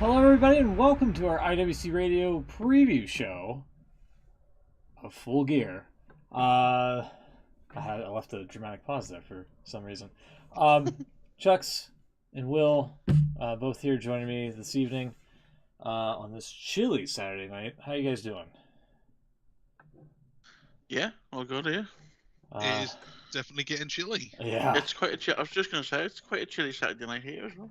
Hello, everybody, and welcome to our IWC Radio preview show of Full Gear. I left a dramatic pause there for some reason. Chucks and Will, both here joining me this evening on this chilly Saturday night. How you guys doing? Yeah, all good here. It is definitely getting chilly. Yeah. It's quite a I was just going to say, it's quite a chilly Saturday night here as well.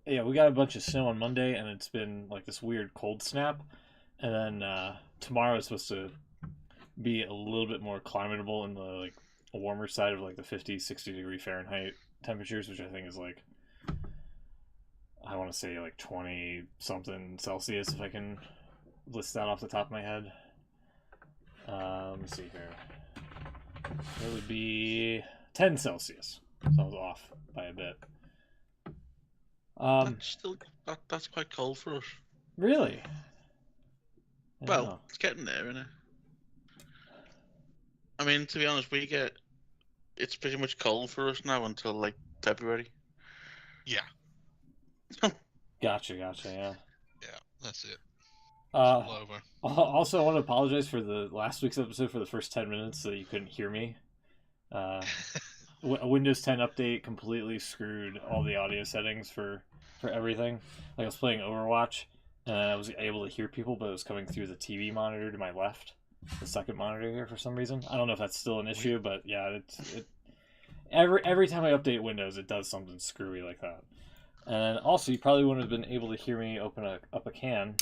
We got a bunch of snow on Monday, and it's been like this weird cold snap. And then tomorrow is supposed to be a little bit more climatable in the a warmer side of the 50, 60 degree Fahrenheit temperatures, which I think is I want to say 20 something Celsius if I can list that off the top of my head. Let me see here. It would be 10 Celsius. So I was off by a bit. That's quite cold for us. Really? Well, it's getting there, isn't it? I mean, to be honest, it's pretty much cold for us now until February. Yeah. Gotcha, yeah. Yeah, that's it. All over. Also, I want to apologize for the last week's episode for the first 10 minutes that you couldn't hear me. A Windows 10 update completely screwed all the audio settings for everything. I was playing Overwatch, and I was able to hear people, but it was coming through the TV monitor to my left, the second monitor here for some reason. I don't know if that's still an issue, but yeah, every time I update Windows, it does something screwy like that. And also, you probably wouldn't have been able to hear me open up a can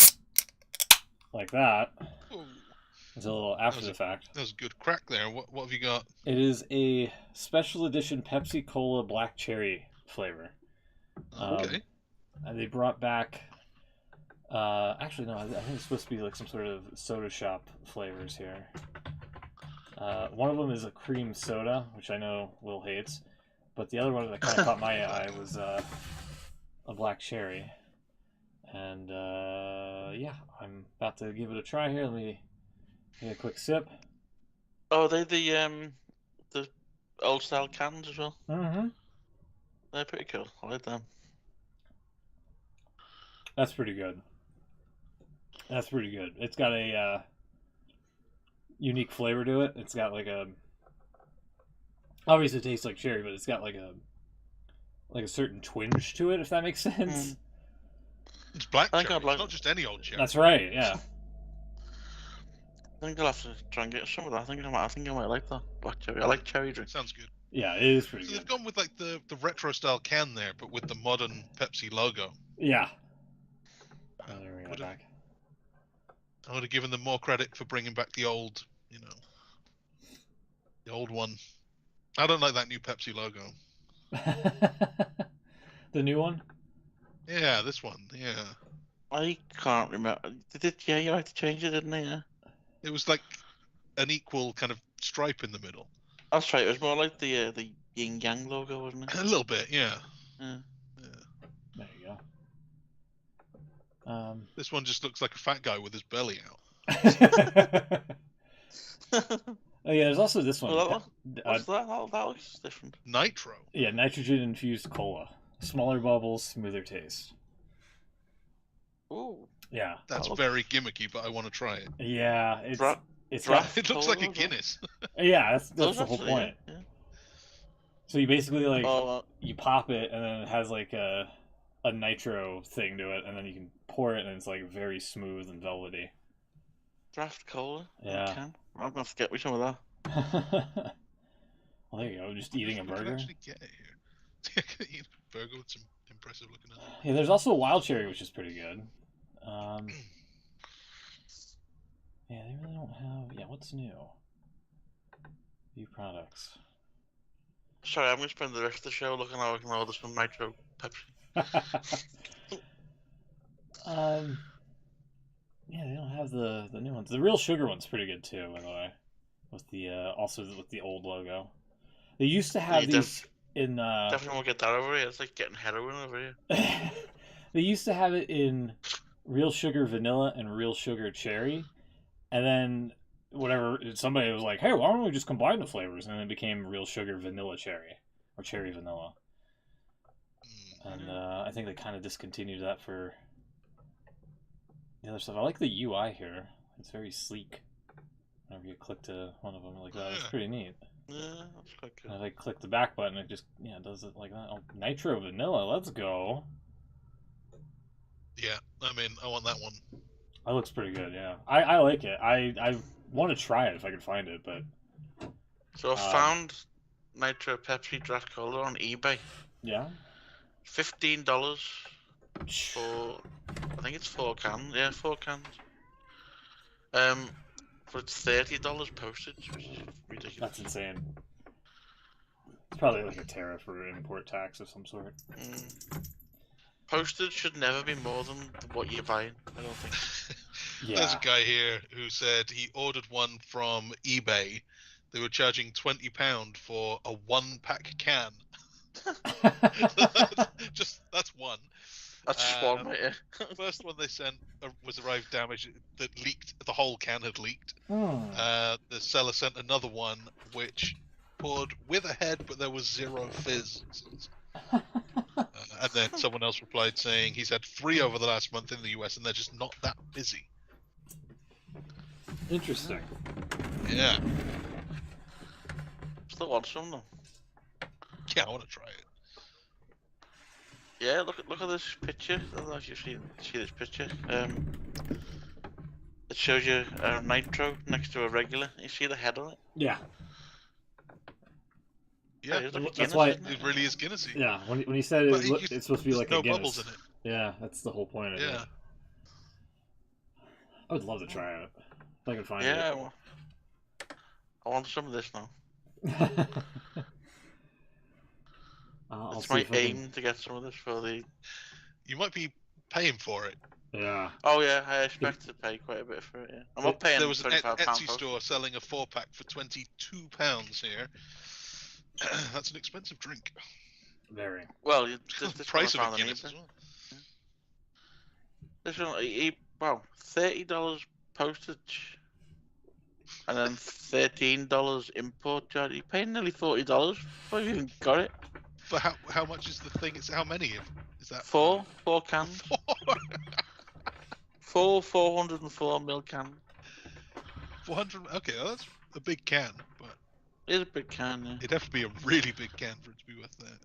like that until after the fact. That was a good crack there. What have you got? It is a special edition Pepsi Cola Black Cherry flavor. Okay. And they brought back. Actually, no. I think it's supposed to be some sort of soda shop flavors here. One of them is a cream soda, which I know Will hates, but the other one that kind of caught my eye was a black cherry. And I'm about to give it a try here. Let me get a quick sip. Oh, they the old style cans as well. Mm-hmm. They're pretty cool. I like them. That's pretty good. It's got a unique flavor to it. It's got obviously it tastes like cherry, but it's got a certain twinge to it, if that makes sense. It's black cherry. It's not just any old cherry. That's right. Yeah. I think I'll have to try and get some of that. I think I might like that black cherry. I like cherry drink. Sounds good. Yeah, it is pretty good. So they've gone with the retro style can there, but with the modern Pepsi logo. Yeah. Back. I would have given them more credit for bringing back the old, the old one. I don't like that new Pepsi logo. The new one? Yeah, this one. Yeah. I can't remember. Yeah, you had to change it, didn't they? Yeah. It was like an equal kind of stripe in the middle. That's right. It was more like the yin yang logo, wasn't it? A little bit, yeah. Yeah. There you go. This one just looks like a fat guy with his belly out. Oh yeah, there's also this one. What's that? That looks different. Nitro. Yeah, nitrogen infused cola. Smaller bubbles, smoother taste. Ooh. Yeah. That's very gimmicky, but I want to try it. Yeah, it looks like a Guinness. Yeah, that's the whole point. Yeah. So you basically you pop it, and then it has a nitro thing to it, and then you can pour it, and it's very smooth and velvety. Draft cola. Yeah. I'm gonna have to get me some of that. Well, there you go. Just eating a burger. You can actually get it here. Eat a burger with some impressive looking. Yeah, there's also a wild cherry, which is pretty good. Yeah, they really don't have. Yeah, what's new? New products. Sorry, I'm gonna spend the rest of the show looking how I can order some nitro Pepsi. Yeah, they don't have the new ones. The real sugar one's pretty good too, by the way. With the also with the old logo. They used to have these in definitely won't get that over here. It's like getting heroin over here. They used to have it in real sugar vanilla and real sugar cherry, and then somebody was like, hey, why don't we just combine the flavors? And then it became real sugar vanilla cherry or cherry vanilla. And I think they kind of discontinued that for the other stuff. I like the UI here. It's very sleek. Whenever you click to one of them like that, it's pretty neat. Yeah, that's quite good. And if I click the back button, it just does it like that. Oh, Nitro Vanilla, let's go. Yeah, I mean, I want that one. That looks pretty good. Yeah, I like it. I want to try it if I can find it, but So I found Nitro Pepsi Draft Cola on eBay. yeah, $15 for, I think it's 4 cans. Yeah, 4 cans. But it's $30 postage, which is ridiculous. that's insane. It's probably like a tariff or import tax of some sort. Postage should never be more than what you're buying, I don't think. Yeah. There's a guy here who said he ordered one from eBay. They were charging £20 for a 1-pack can. That's one. That's just one, mate. Yeah. First one they sent was arrived damaged that leaked. The whole can had leaked. The seller sent another one which poured with a head, but there was 0 fizz. And then someone else replied saying he's had 3 over the last month in the US and they're just not that busy. Interesting. Yeah. Still want some though. Yeah, I want to try it. Yeah, look at this picture. I don't know if you see this picture. It shows you a nitro next to a regular. You see the head on it? Yeah. Yeah, It's like a That's Guinness, why- isn't it? it really is Guinnessy. Yeah. When you said But it's supposed to be like no a Guinness. bubbles in it. Yeah, that's the whole point of it. Yeah. I would love to try it if I can find Yeah, well, I want some of this now. it. I'll It's see my if I can- aim to get some of this for the. You might be paying for it. Yeah. Oh yeah, I expect to pay quite a bit for it. Yeah. I'm not paying There was an £25 Etsy for it. store selling a 4-pack for £22 here. That's an expensive drink. Very. Well, The this price one I of a found on Guinness eBay. as well. This one, wow, $30 postage, and then $13 import charge. You're paying nearly $40 before you even got it. But how much is the thing? It's how many is that? 4 cans. 404 ml can. 400. Okay, well, that's a big can, but It's a big can, yeah. it'd have to be a really big can for it to be worth that.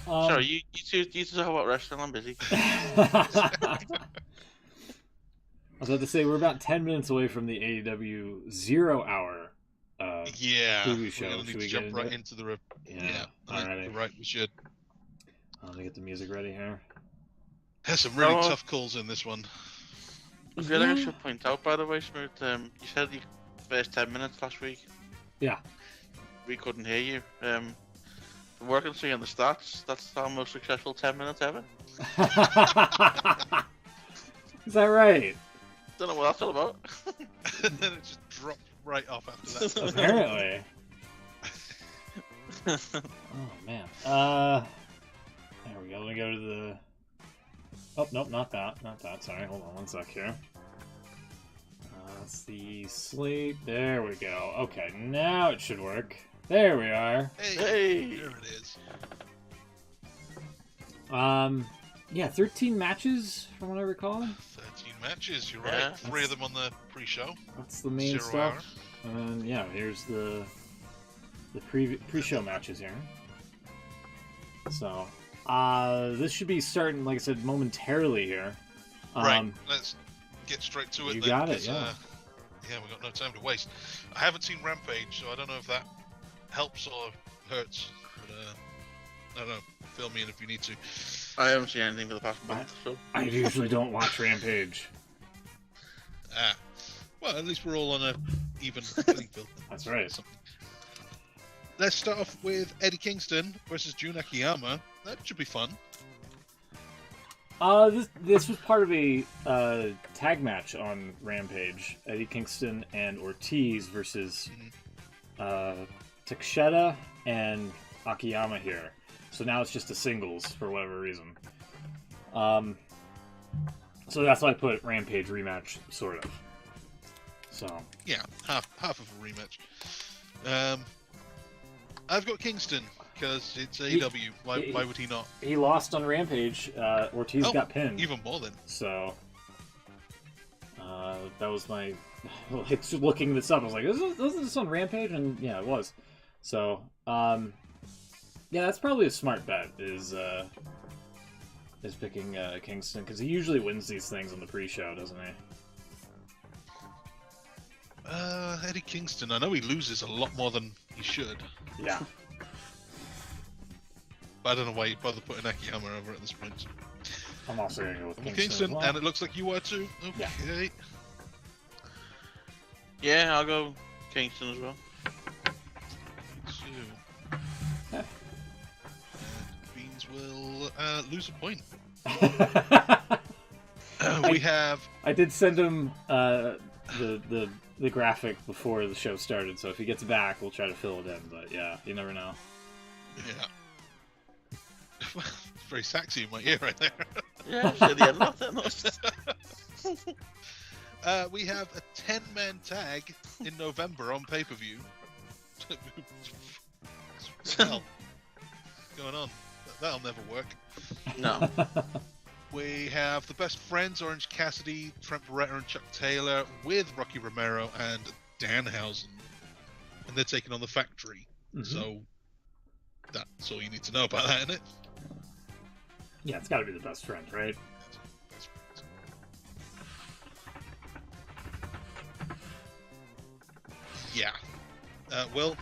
Sorry, you two talk about wrestling. I'm busy. I was about to say we're about 10 minutes away from the AEW 0 hour. Yeah, preview show. we're gonna Should need we to get jump into right it? into the. Yeah, alrighty. You're right. We should. Let me get the music ready here. There's some really Oh. tough calls in this one. I feel like I should point out, by the way, Smooth. You said your first 10 minutes last week. Yeah. We couldn't hear you. From what I can see on the stats, that's our most successful 10 minutes ever. Is that right? Don't know what that's all about. And then it just dropped right off after that. Apparently. Oh man. There we go. Let me go to the. Oh nope, not that. Not that. Sorry. Hold on one sec here. That's the slate. There we go. Okay, now it should work. There we are. Hey! There it is. Yeah, 13 matches from what I recall. 13 matches. You're Yeah. right. 3 of them on the pre-show. That's the main 0 stuff. hour. And then, yeah, here's the pre-show matches here. So, this should be starting, like I said, momentarily here. Right. Let's get straight to it. You then, got it, 'cause, yeah. Yeah, we've got no time to waste. I haven't seen Rampage, so I don't know if that helps or hurts. But I don't know. Fill me in if you need to. I haven't seen anything for the past month, so. I usually don't watch Rampage. Well, at least we're all on a even playing field. That's right. Something. Let's start off with Eddie Kingston versus Jun Akiyama. That should be fun. This was part of a tag match on Rampage. Eddie Kingston and Ortiz versus Takeshita and Akiyama here. So now it's just a singles for whatever reason. So that's why I put Rampage rematch, sort of. So Yeah, half of a rematch. I've got Kingston because it's AEW. Why would he not? He lost on Rampage. Ortiz got pinned. Even more then. So that was my like looking this up. I was like, wasn't this on Rampage? And yeah, it was. So yeah, that's probably a smart bet. Is picking Kingston because he usually wins these things on the pre-show, doesn't he? Eddie Kingston. I know he loses a lot more than he should. Yeah. But I don't know why you bother putting Akiyama over at this point. I'm also going to go with Kingston. Kingston, as well. and it looks like you are too. Okay. Yeah, I'll go Kingston as well. So, Beans will lose a point. We have. I did send him the graphic before the show started, so if he gets back, we'll try to fill it in. But yeah, you never know. Yeah. It's very sexy in my ear right there. Yeah, nothing else. We have a 10-man tag in November on pay-per-view. Well, what's going on? That'll never work. No. We have the Best Friends, Orange Cassidy, Trent Beretta, and Chuck Taylor, with Rocky Romero and Danhausen. And they're taking on the Factory. Mm-hmm. So, that's all you need to know about that, isn't it? Yeah, it's got to be the Best Friend, right? Best Friends. Yeah. Will?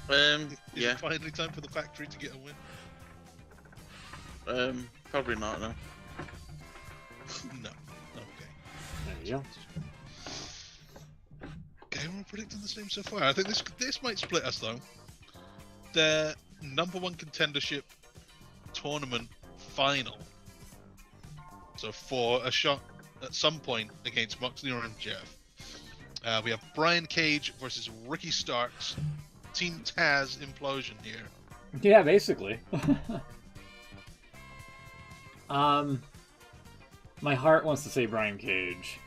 Is Yeah. it finally time for the Factory to get a win? Probably not, no. No. Okay. There you go. Okay, we're predicting the same so far. I think this might split us though. The number one contendership tournament final. So for a shot at some point against Moxley or MJF. We have Brian Cage versus Ricky Starks. Team Taz implosion here. Yeah, basically. My heart wants to say Brian Cage,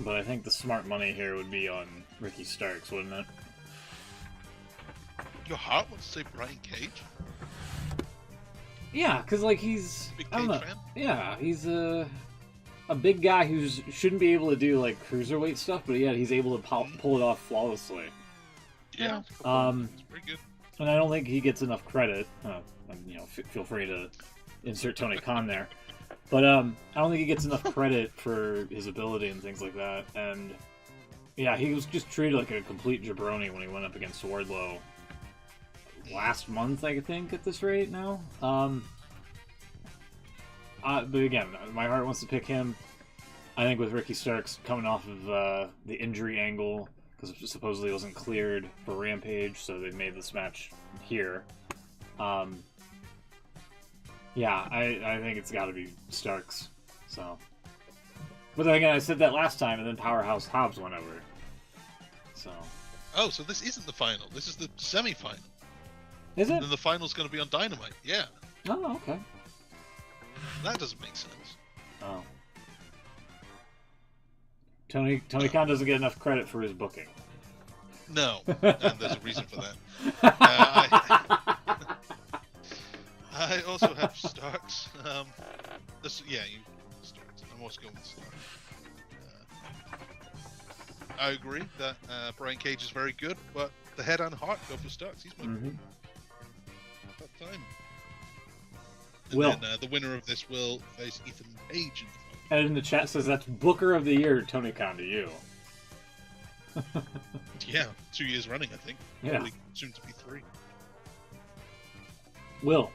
but I think the smart money here would be on Ricky Starks, wouldn't it? Your heart wants to say Brian Cage? Yeah, because like he's Big I don't Cage know. fan? Yeah, he's a big guy who shouldn't be able to do like cruiserweight stuff, but yet he's able to pull it off flawlessly. Yeah. It's pretty good. And I don't think he gets enough credit. Feel free to insert Tony Khan there. But I don't think he gets enough credit for his ability and things like that. And yeah, he was just treated like a complete jabroni when he went up against Wardlow last month, I think, at this rate now. But again, my heart wants to pick him. I think with Ricky Starks coming off of the injury angle, because it supposedly wasn't cleared for Rampage, so they made this match here. Yeah, I think it's got to be Starks. So, but then again, I said that last time, and then Powerhouse Hobbs went over. So. Oh, so this isn't the final. This is the semi-final. Is it? And then the final's going to be on Dynamite. Yeah. Oh, okay. That doesn't make sense. Oh. Tony Khan doesn't get enough credit for his booking. No, and there's a reason for that. I also have Starks. You Starks. I'm also going with Starks. I agree that Brian Cage is very good, but the head and heart go for Starks. He's my that time. And Will. then the winner of this will face Ethan Page in the final. And in the chat says that's Booker of the Year, Tony Khan, to you. Yeah, 2 years running, I think. Yeah. Probably soon to be 3. Will.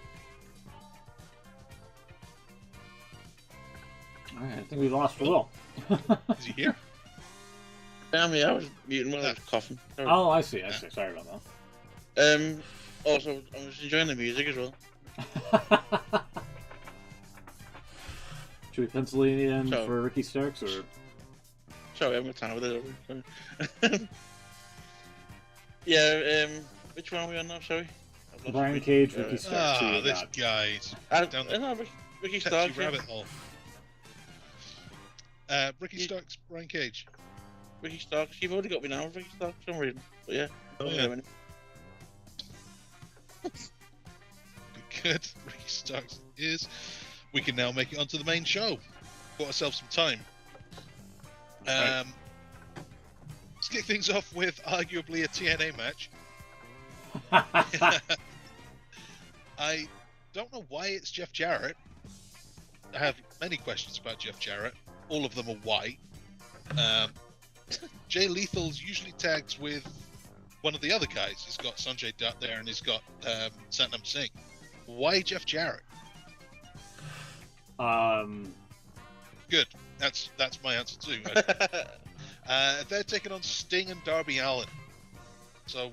Alright, I think we lost Will. Is he here? I was muting while I was coughing. Sorry. Oh, I see. Sorry about that. Also, I'm just enjoying the music as well. Should we pencil it in So- for Ricky Starks, or? Sorry, I'm got time with it. Yeah, which one are we on now? Sorry. I've lost Brian my- Cage, Ricky Starks. who you This got? guy's down the no, Ricky catchy Starks. Yeah. rabbit hole. Ricky Starks, Brian Cage. Ricky Starks. You've already got me now, Ricky Starks, for some reason. But yeah. Oh, yeah. Good. Ricky Starks is. We can now make it onto the main show. Got ourselves some time. Right. Let's kick things off with arguably a TNA match. I don't know why it's Jeff Jarrett. I have many questions about Jeff Jarrett. All of them are why. Jay Lethal's usually tagged with one of the other guys. He's got Sanjay Dutt there and he's got Satnam Singh. Why Jeff Jarrett? Good. That's my answer too. They're taking on Sting and Darby Allin. So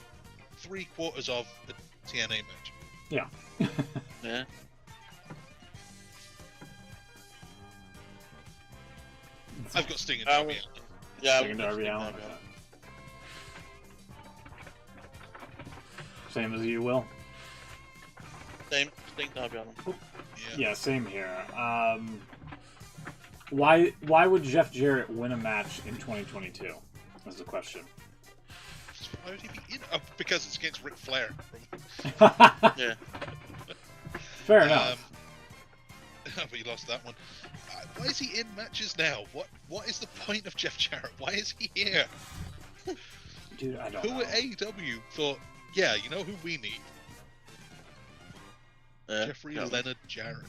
3/4 of the TNA match. Yeah. Yeah. I've got Sting and Darby Allin. Yeah. Sting and Darby Allin. Same as you, Will. Same. Sting, Darby Allin. Yeah, same here. Why would Jeff Jarrett win a match in 2022? That's the question. Why would he be in? Oh, because it's against Ric Flair. Yeah. Fair enough. But you lost that one. Why is he in matches now? What is the point of Jeff Jarrett? Why is he here? Dude, I don't Who know. at AEW thought, yeah, you know who we need? Jeffrey Leonard Jarrett.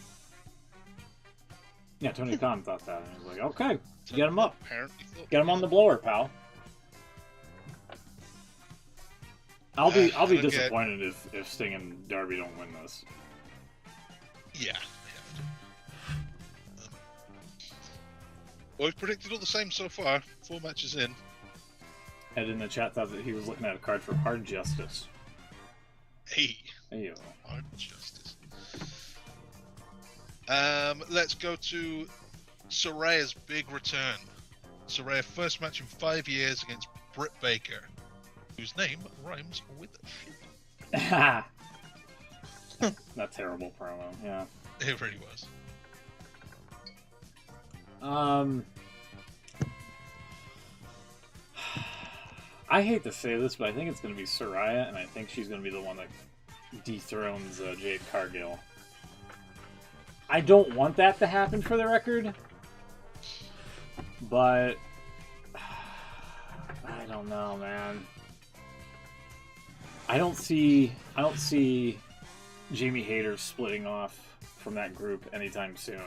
Yeah, Tony Khan thought that, and he was like, okay, get him up. Apparently thought, Get him on the blower, pal. I'll be I don't get- disappointed if Sting and Darby don't win this. Yeah. Well, we've predicted all the same so far. 4 matches in. Ed in the chat thought that he was looking at a card for Hard Justice. Hey. Hey, Hard Justice. Let's go to Soraya's big return. Soraya first match in 5 years against Britt Baker, whose name rhymes with shit. that terrible promo. Yeah. It really was. I hate to say this, but I think it's going to be Soraya, and I think she's going to be the one that dethrones Jade Cargill. I don't want that to happen for the record, but I don't know, man. I don't see Jamie Hayter splitting off from that group anytime soon.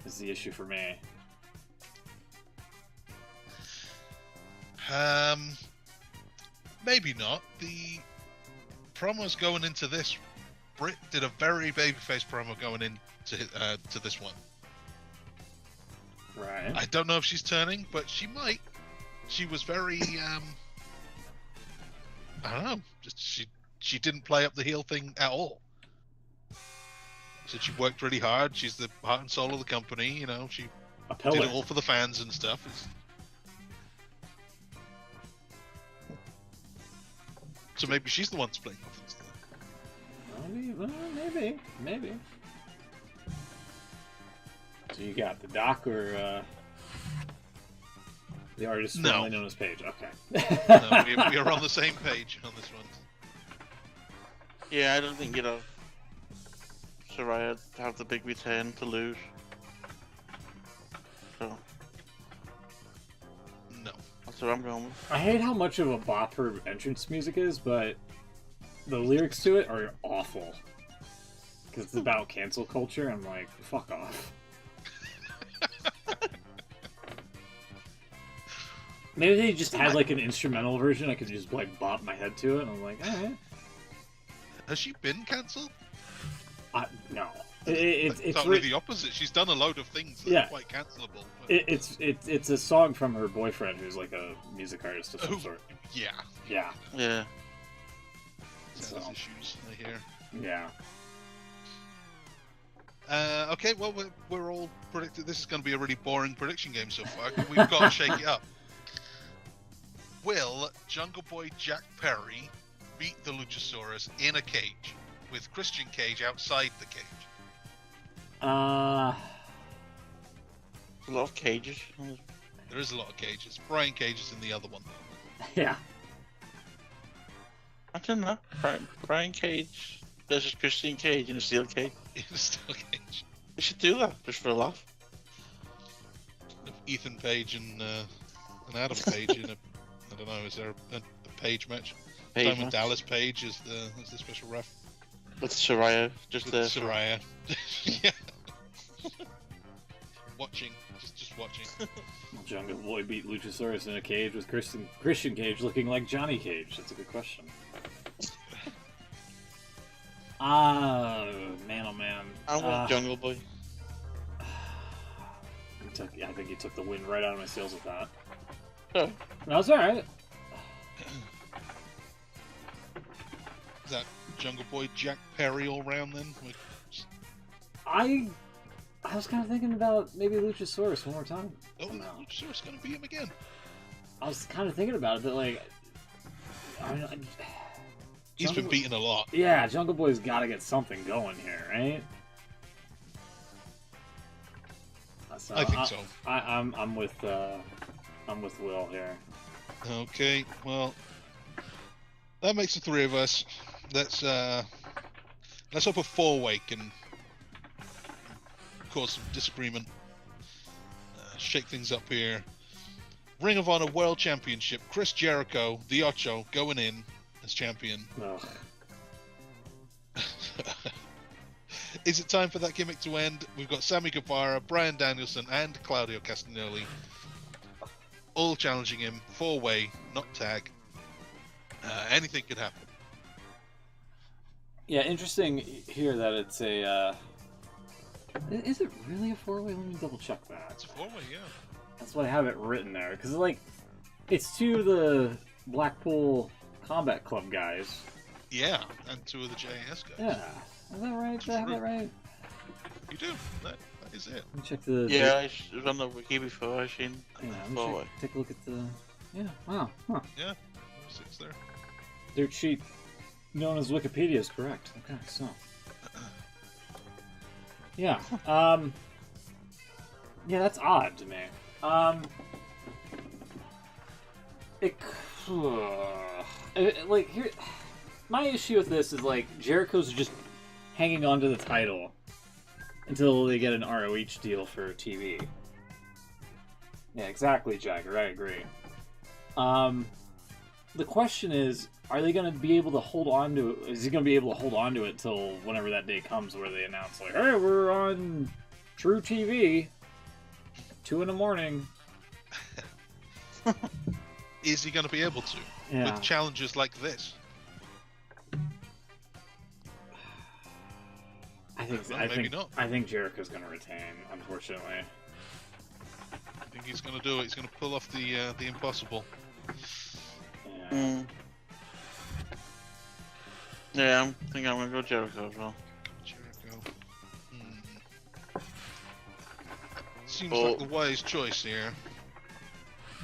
Is the issue for me. Maybe not. The promos going into this, Britt did a very babyface promo going into to this one. Right. I don't know if she's turning, but she might. She was very, I don't know. Just she didn't play up the heel thing at all. Said she worked really hard. She's the heart and soul of the company. You know, she A pillar. did it all for the fans and stuff. So maybe she's the one splitting off this thing. Maybe. So you got the Doc or the artist No. formerly known as Paige. Okay. No, we are on the same page on this one. Yeah, I don't think, Soraya have the big return to lose. So, No. that's where I'm going with. I hate how much of a bop her entrance music is, but the lyrics to it are awful. Because it's about cancel culture. I'm like, fuck off. Maybe they just had like an instrumental version. I could just like bop my head to it. And I'm like, alright. Has she been cancelled? No. It's It's totally the opposite. She's done a load of things that Yeah. are quite cancelable. But... It's a song from her boyfriend who's like a music artist of some Oh, sort. yeah. Yeah. Yeah. So. So. Issues, I hear. Yeah. Okay, well, we're all predicted this is going to be a really boring prediction game so far. We've got to shake it up. Will Jungle Boy Jack Perry beat the Luchasaurus in a cage with Christian Cage outside the cage? A lot of cages. There is a lot of cages. Brian Cage is in the other one. Yeah. I Imagine that. Brian Cage versus Christian Cage in a steel cage. In a steel cage. They should do that just for a laugh. Ethan Page and Adam Page in a, I don't know, is there a Page match? Diamond Dallas Page is the special ref. With Soraya, just With there. Soraya. Yeah. Watching, just watching. Jungle Boy beat Luchasaurus in a cage with Christian Cage looking like Johnny Cage. That's a good question. Man, oh man. I want Jungle Boy. I think you took the wind right out of my sails with that. Oh. No, it's alright. Is that Jungle Boy Jack Perry all round then? I was kind of thinking about maybe Luchasaurus one more time. Oh, no. Luchasaurus gonna beat him again. I was kind of thinking about it, but like, he's been beaten a lot. Yeah, Jungle Boy's got to get something going here, right? So I think so. I'm with Will here. Okay, well, that makes the three of us. Let's hope a four-way can cause some disagreement, shake things up here. Ring of Honor World Championship. Chris Jericho, the Ocho, going in as champion. Ugh. Is it time for that gimmick to end? We've got Sammy Guevara, Bryan Danielson, and Claudio Castagnoli all challenging him. Four-way, not tag. Anything could happen. Yeah, interesting here that it's a. Is it really a four-way? Let me double check that. It's a four-way, yeah. That's what I have it written there, because like, it's two of the Blackpool Combat Club guys. Yeah, and two of the JAS guys. Yeah, is that right? Did I have that right? You do. That is it. Let me check the. Yeah, it was on the wiki before. I seen. Yeah, let me take a look at the. Yeah. Wow. Huh. Yeah. 6 there. Dirt sheet known as Wikipedia is correct. Okay, so. Yeah. Yeah, that's odd to me. Like here, my issue with this is like Jericho's just hanging on to the title until they get an ROH deal for TV. Yeah, exactly, Jagger. I agree. The question is, are they going to be able to hold on to it? Is he going to be able to hold on to it till whenever that day comes where they announce, like, hey, we're on True TV, 2 a.m. Is he going to be able to? Yeah. With challenges like this? Maybe not. I think Jericho's going to retain, unfortunately. I think he's going to do it. He's going to pull off the impossible. Yeah. Yeah, I think I'm going to go Jericho as well. Jericho. Seems like the wise choice here.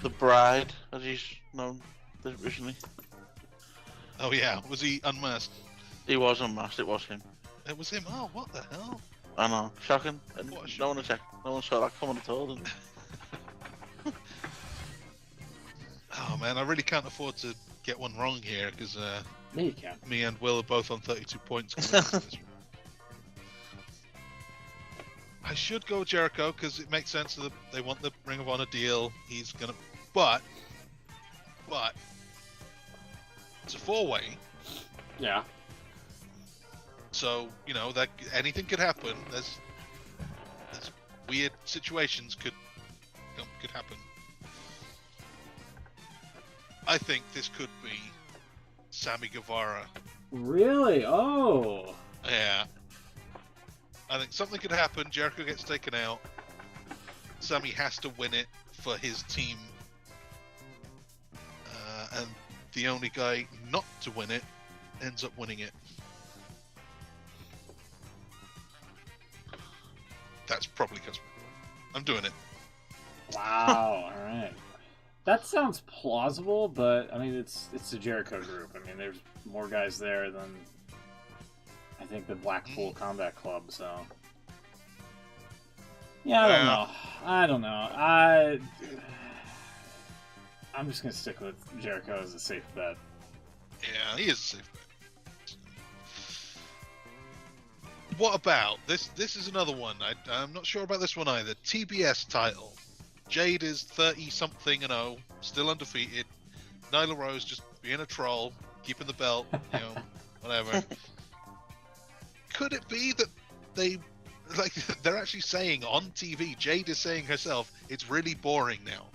The Bride, as he's known originally. Oh yeah, was he unmasked? He was unmasked, it was him. It was him. Oh, what the hell? I know, shocking. And What a no one saw that coming at all. Oh man, I really can't afford to get one wrong here because Yeah, you can. me and Will are both on 32 points. Coming into this. I should go Jericho because it makes sense that they want the Ring of Honor deal. He's gonna, but it's a four-way. Yeah. So you know that anything could happen. There's weird situations could happen. I think this could be Sammy Guevara. Really? Oh. Yeah. I think something could happen. Jericho gets taken out. Sammy has to win it for his team. And the only guy not to win it ends up winning it. That's probably because I'm doing it. Wow. All right. That sounds plausible, but I mean, it's the Jericho group. I mean, there's more guys there than I think the Blackpool Combat Club. So yeah, I don't know. I'm just gonna stick with Jericho as a safe bet. Yeah, he is a safe bet. What about this? This is another one. I'm not sure about this one either. TBS title. Jade is 30-something-0, still undefeated. Nyla Rose just being a troll, keeping the belt, whatever. Could it be that they're actually saying on TV, Jade is saying herself, it's really boring now.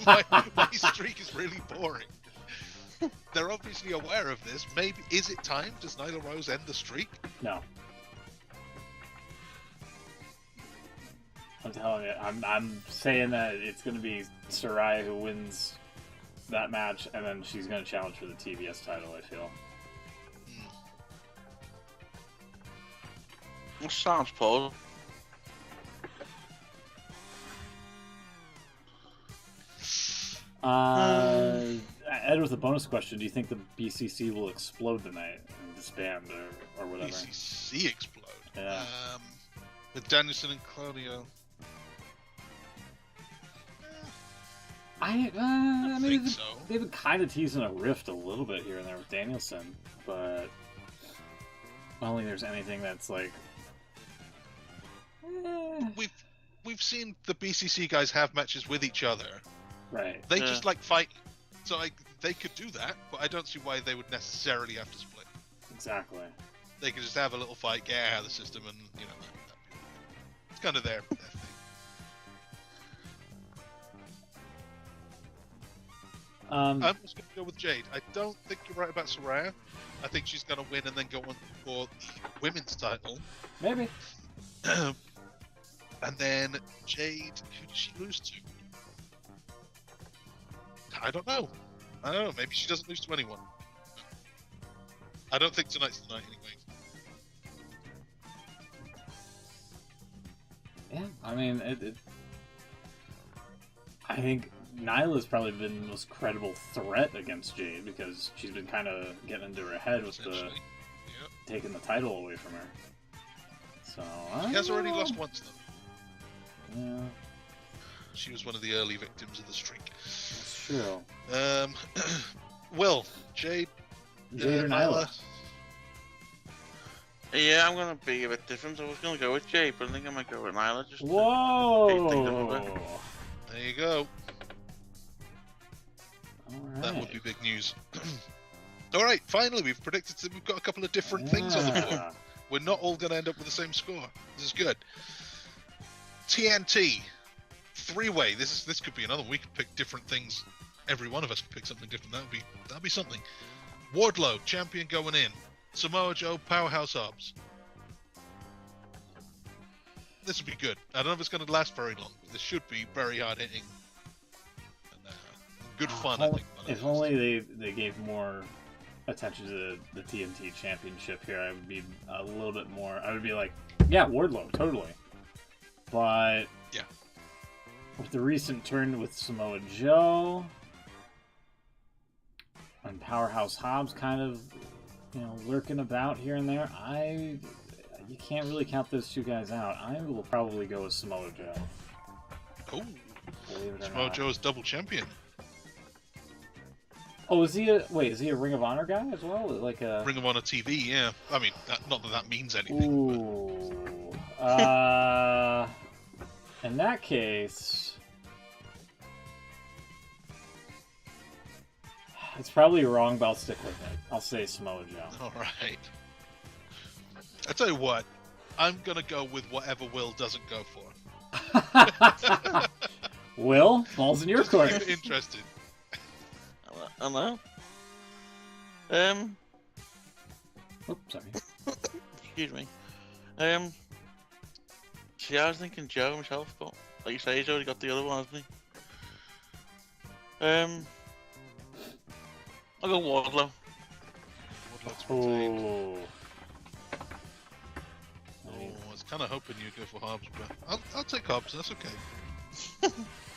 my streak is really boring. They're obviously aware of this. Maybe, is it time? Does Nyla Rose end the streak? No. I'm telling you, I'm saying that it's going to be Saraya who wins that match, and then she's going to challenge for the TBS title, I feel. What sounds Paul? Ed, with a bonus question, do you think the BCC will explode tonight and disband or whatever? BCC explode? Yeah. With Danielson and Claudio. I think mean, so. They've been kind of teasing a rift a little bit here and there with Danielson, but I don't think there's anything that's like. We've seen the BCC guys have matches with each other. Right. They just like fight, so they could do that, but I don't see why they would necessarily have to split. Exactly. They could just have a little fight, get out of the system, and it's kind of their thing. I'm just going to go with Jade. I don't think you're right about Saraya. I think she's going to win and then go on for the women's title. Maybe. And then Jade, who does she lose to? I don't know. Maybe she doesn't lose to anyone. I don't think tonight's the night anyway. Yeah, I mean, I think Nyla's probably been the most credible threat against Jade because she's been kind of getting into her head with taking the title away from her. So she has already lost once though. Yeah. She was one of the early victims of the streak. That's true. Will, Jade or Nyla? Yeah, I'm gonna be a bit different. I was gonna go with Jade, but I think I might go with Nyla. Just Whoa! There you go. All That right. would be big news. All right, finally, we've predicted that we've got a couple of different things on the board. We're not all going to end up with the same score. This is good. TNT, three-way. This could be another. We could pick different things. Every one of us could pick something different. That'd be something. Wardlow, champion going in. Samoa Joe, Powerhouse Hobbs. This would be good. I don't know if it's going to last very long, but this should be very hard-hitting. And good fun, I think. If only they gave more attention to the TNT Championship here, I would be a little bit more. I would be like, yeah, Wardlow, totally. But yeah, with the recent turn with Samoa Joe and Powerhouse Hobbs kind of, lurking about here and there, you can't really count those two guys out. I will probably go with Samoa Joe. Oh, believe it or Samoa not. Joe is double champion. Oh, is he a Ring of Honor guy as well? Like a Ring of Honor TV, yeah. I mean, not that means anything. Ooh. In that case, it's probably wrong, but I'll stick with it. I'll say Samoa Joe. All right. I tell you what, I'm gonna go with whatever Will doesn't go for. Will, balls in your Just to court. keep it interested. I know. Oops, sorry. Excuse me. See, I was thinking Joe himself, but like you say, he's already got the other one, hasn't he? I'll go Wardlow. Wardlow's retained. Oh. I was kind of hoping you'd go for Hobbs, but I'll take Hobbs. That's okay.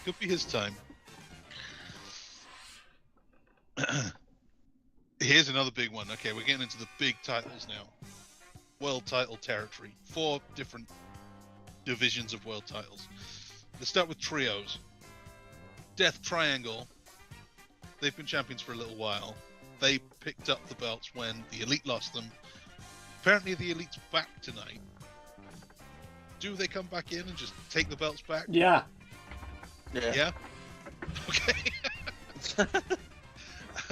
Could be his time. Here's another big one. Okay, we're getting into the big titles now. World title territory. 4 different divisions of world titles. Let's start with trios. Death Triangle. They've been champions for a little while. they picked up the belts when the Elite lost them. Apparently the Elite's back tonight. Do they come back in and just take the belts back? Yeah. Yeah? Okay. I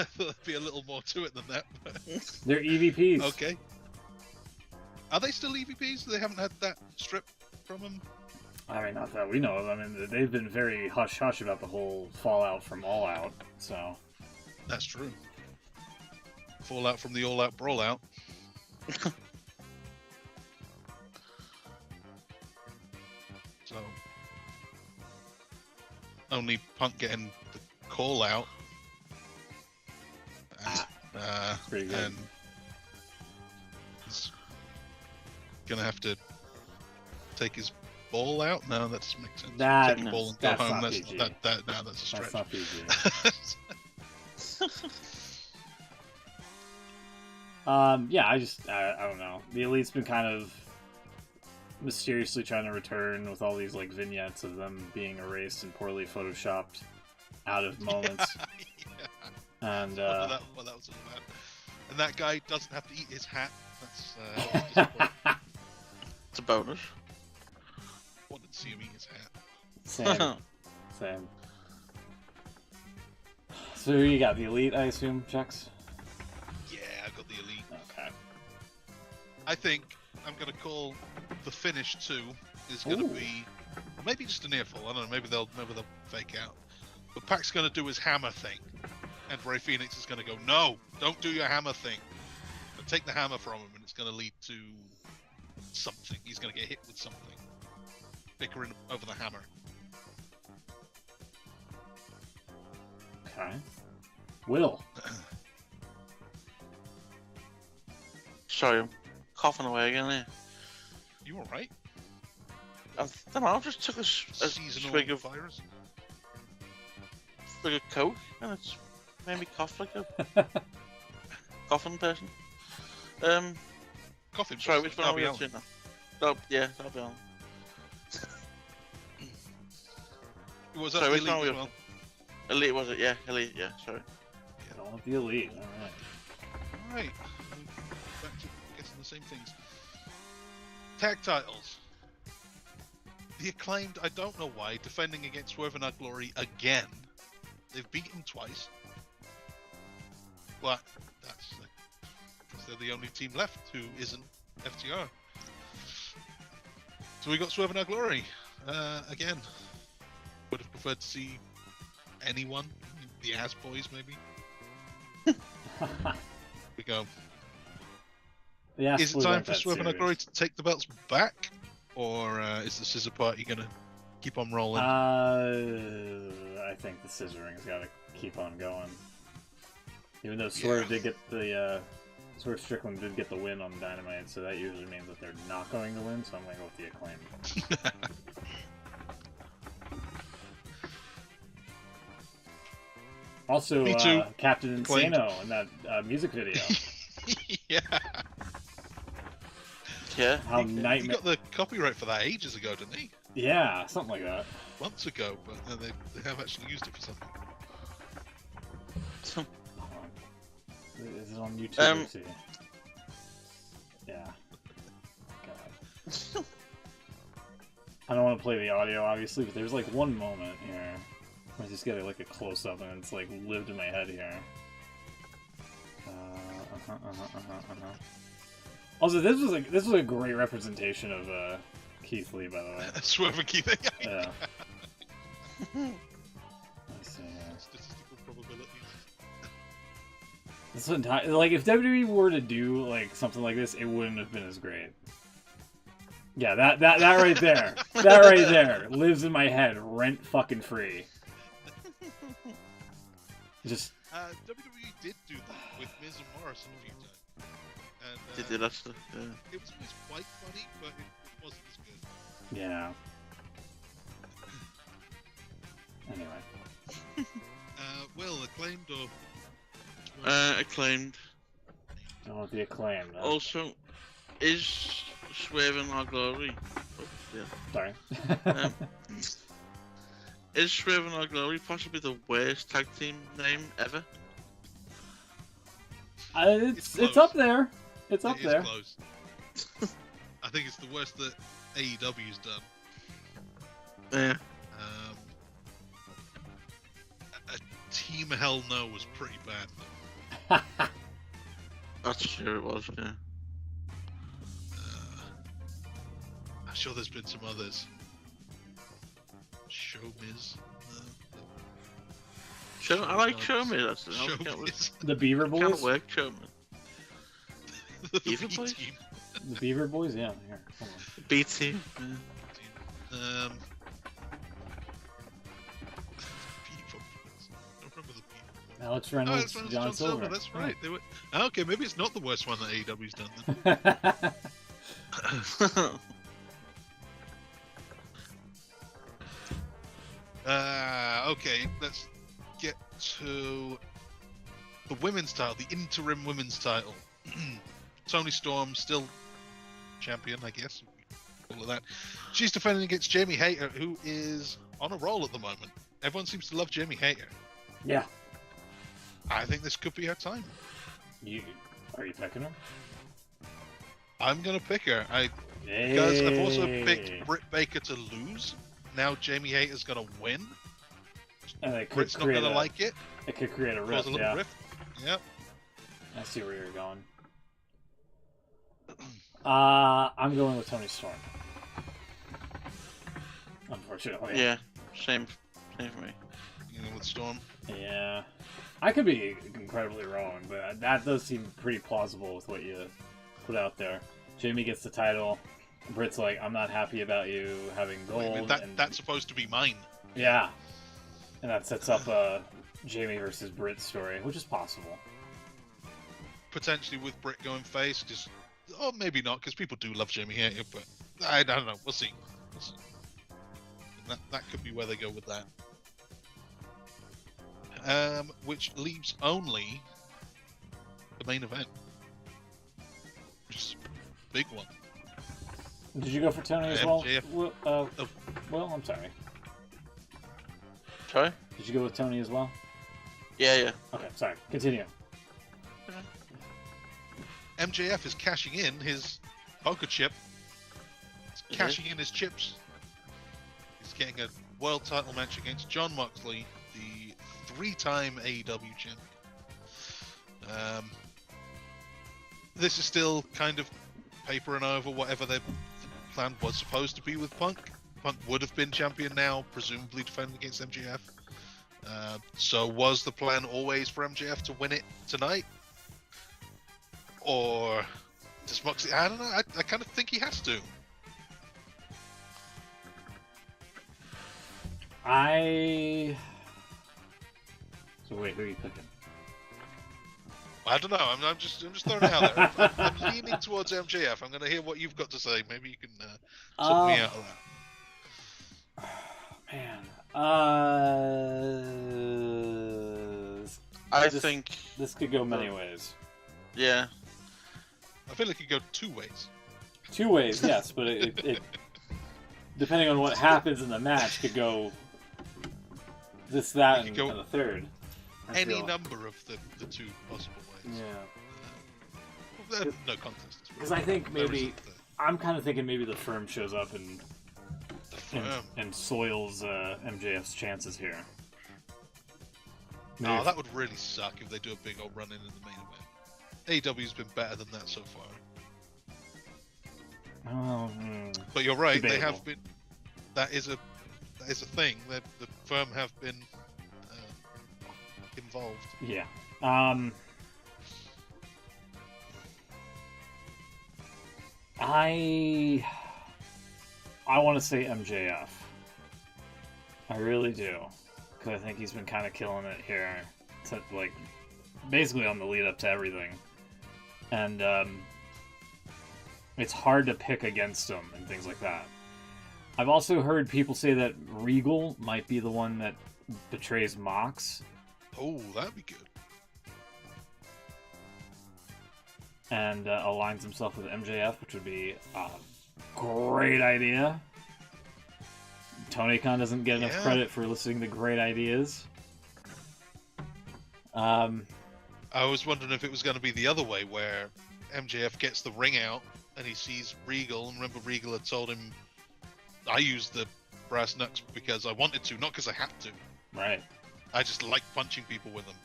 thought there'd be a little more to it than that. But... They're EVPs. Okay. Are they still EVPs? They haven't had that stripped from them? I mean, not that we know of. I mean, they've been very hush-hush about the whole fallout from All Out, so... That's true. Fallout from the All Out Brawl Out. So... Only Punk getting the call out. Pretty good. And he's gonna have to take his ball out. No, that doesn't make sense. That- Take the ball and that's go home. not That's PG. no, that's a stretch. That's not PG. Yeah, I don't know. The Elite's been kind of mysteriously trying to return with all these like vignettes of them being erased and poorly photoshopped out of moments. Yeah. And That was all bad. And that guy doesn't have to eat his hat. That's disappointing. It's a bonus. Wanted to see him eat his hat. same. So who you got? The Elite, I assume, Chucks? Yeah, I got the Elite. Okay. I think I'm gonna call the finish 2 is gonna Ooh. be maybe just an earful. I don't know. Maybe they'll fake out. But Pac's gonna do his hammer thing, and Rey Fenix is gonna go, no, don't do your hammer thing. But take the hammer from him, and it's gonna lead to something. He's gonna get hit with something. Bickering over the hammer. Okay. Will. Sorry, I'm coughing away again here. You all right? I don't know, I just took a Seasonal swig of virus. Coke, and it's made me cough like a coughing person. Coffee. Sorry, which one are we Darby up to Allin. now? Oh, yeah, that'll be on. Was that Sorry, the which one are we Elite as up well? Elite, was it? Yeah, Elite, yeah, sorry. Going with the Elite. Alright. Alright. Back to guessing the same things. Tag titles. The Acclaimed, I don't know why, defending against Swerve and Our Glory again. They've beaten twice. But that's because they're the only team left who isn't FTR. So we got Swerve and Our Glory. Again. Would have preferred to see anyone. The Ass Boys, maybe. We go. Yeah, Is it time for Swerve and Our Glory to take the belts back? Or is the Scissor Party going to keep on rolling? I think the scissoring's got to keep on going. Even though Swerve did get the Swerve Strickland did get the win on Dynamite, so that usually means that they're not going to win. So I'm going to go with the Acclaim. Also, Me too. Captain Acclaimed. Insano in that music video. Yeah. Yeah. How He nightmare! got the copyright for that ages ago, didn't he? Yeah, something like that. Months ago, but they have actually used it for something. Hold on. Is it on YouTube? Let's see. Yeah. God. I don't want to play the audio, obviously, but there's like one moment here. I just get like a close up, and it's like lived in my head here. Also, this was a great representation of Keith Lee, by the way. Swerve and Keith. Yeah. Let's see here. Statistical probabilities. This entire, like, if WWE were to do like something like this, it wouldn't have been as great. Yeah, that right there, that right there lives in my head, rent fucking free. Just WWE did do that with Miz and Morrison a few times. And, Did they actually? Yeah. It was always quite funny, but it wasn't as good. yeah. Anyway, Will, Acclaimed or... Acclaimed. I want the Acclaim. Also, is Swerve and Our Glory? Oh, yeah. Sorry. Is Swerve and Our Glory possibly the worst tag team name ever? It's up there. It's up It is there. close. I think it's the worst that AEW's done. Yeah. A Team Hell No was pretty bad. That's true, it was, yeah. I'm sure there's been some others. Show Miz. I like Show Me. That's Show Miz. The Beaver Kind of Boys. work, Show Me. The Beaver V Boys? Team. The Beaver Boys. Yeah. Here, hold on. B Team. Yeah. Beaver Boys. I don't remember the Beaver. Alex Oh, Reynolds, that's John Silver. That's right. They were... Okay, maybe it's not the worst one that AEW's done then. Okay, let's get to the women's title, the interim women's title. Toni Storm still champion, I guess. All of that. She's defending against Jamie Hayter, who is on a roll at the moment. Everyone seems to love Jamie Hayter. Yeah. I think this could be her time. Are you picking her? I'm gonna pick her. Because I've also picked Britt Baker to lose. Now Jamie Hayter's gonna win. And it could Britt's not create gonna like it. It could create a Cause rift. a little Yeah. rift. Yep. I see where you're going. I'm going with Toni Storm. Unfortunately. Yeah, same for me. You know, with Storm. Yeah. I could be incredibly wrong, but that does seem pretty plausible with what you put out there. Jamie gets the title. Britt's like, I'm not happy about you having gold. That's supposed to be mine. Yeah. And that sets up a Jamie versus Britt story, which is possible. Potentially with Britt going face, because maybe not, because people do love Jamie Hayter, but I don't know. We'll see. That could be where they go with that. Which leaves only the main event, which is a big one. Did you go for Tony as well? Well, I'm sorry. Sorry? Did you go with Tony as well? Yeah. Okay, sorry. Continue. MJF is cashing in his poker chip. He's cashing in his chips. He's getting a world title match against Jon Moxley, the 3-time AEW champion. This is still kind of papering over whatever their plan was supposed to be with Punk. Punk would have been champion now, presumably defending against MJF. So was the plan always for MJF to win it tonight? Or does Moxley... I don't know. I kind of think he has to. So wait, who are you picking? I don't know. I'm just throwing it out there. I'm leaning towards MJF. I'm going to hear what you've got to say. Maybe you can talk me out of that. Man. I think this could go many ways. Yeah. I feel like it could go 2 ways. 2 ways, yes, but it depending on what happens in the match, could go this, that, and the third. Any number of the 2 possible ways. Yeah. No contest. Because I think maybe I'm kind of thinking maybe the Firm shows up and soils MJF's chances here. Maybe that would really suck if they do a big old run in the main event. AEW's been better than that so far. But you're right, debatable. They have been. That is a thing. The Firm have been involved. Yeah. I want to say MJF. I really do, because I think he's been kind of killing it here, basically on the lead up to everything, and it's hard to pick against him and things like that. I've also heard people say that Regal might be the one that betrays Mox. Oh, that'd be good. And aligns himself with MJF, which would be a great idea. Tony Khan doesn't get enough credit for listening to great ideas. I I was wondering if it was going to be the other way, where MJF gets the ring out and he sees Regal, and remember Regal had told him, I used the brass knucks because I wanted to, not because I had to. Right. I just like punching people with them.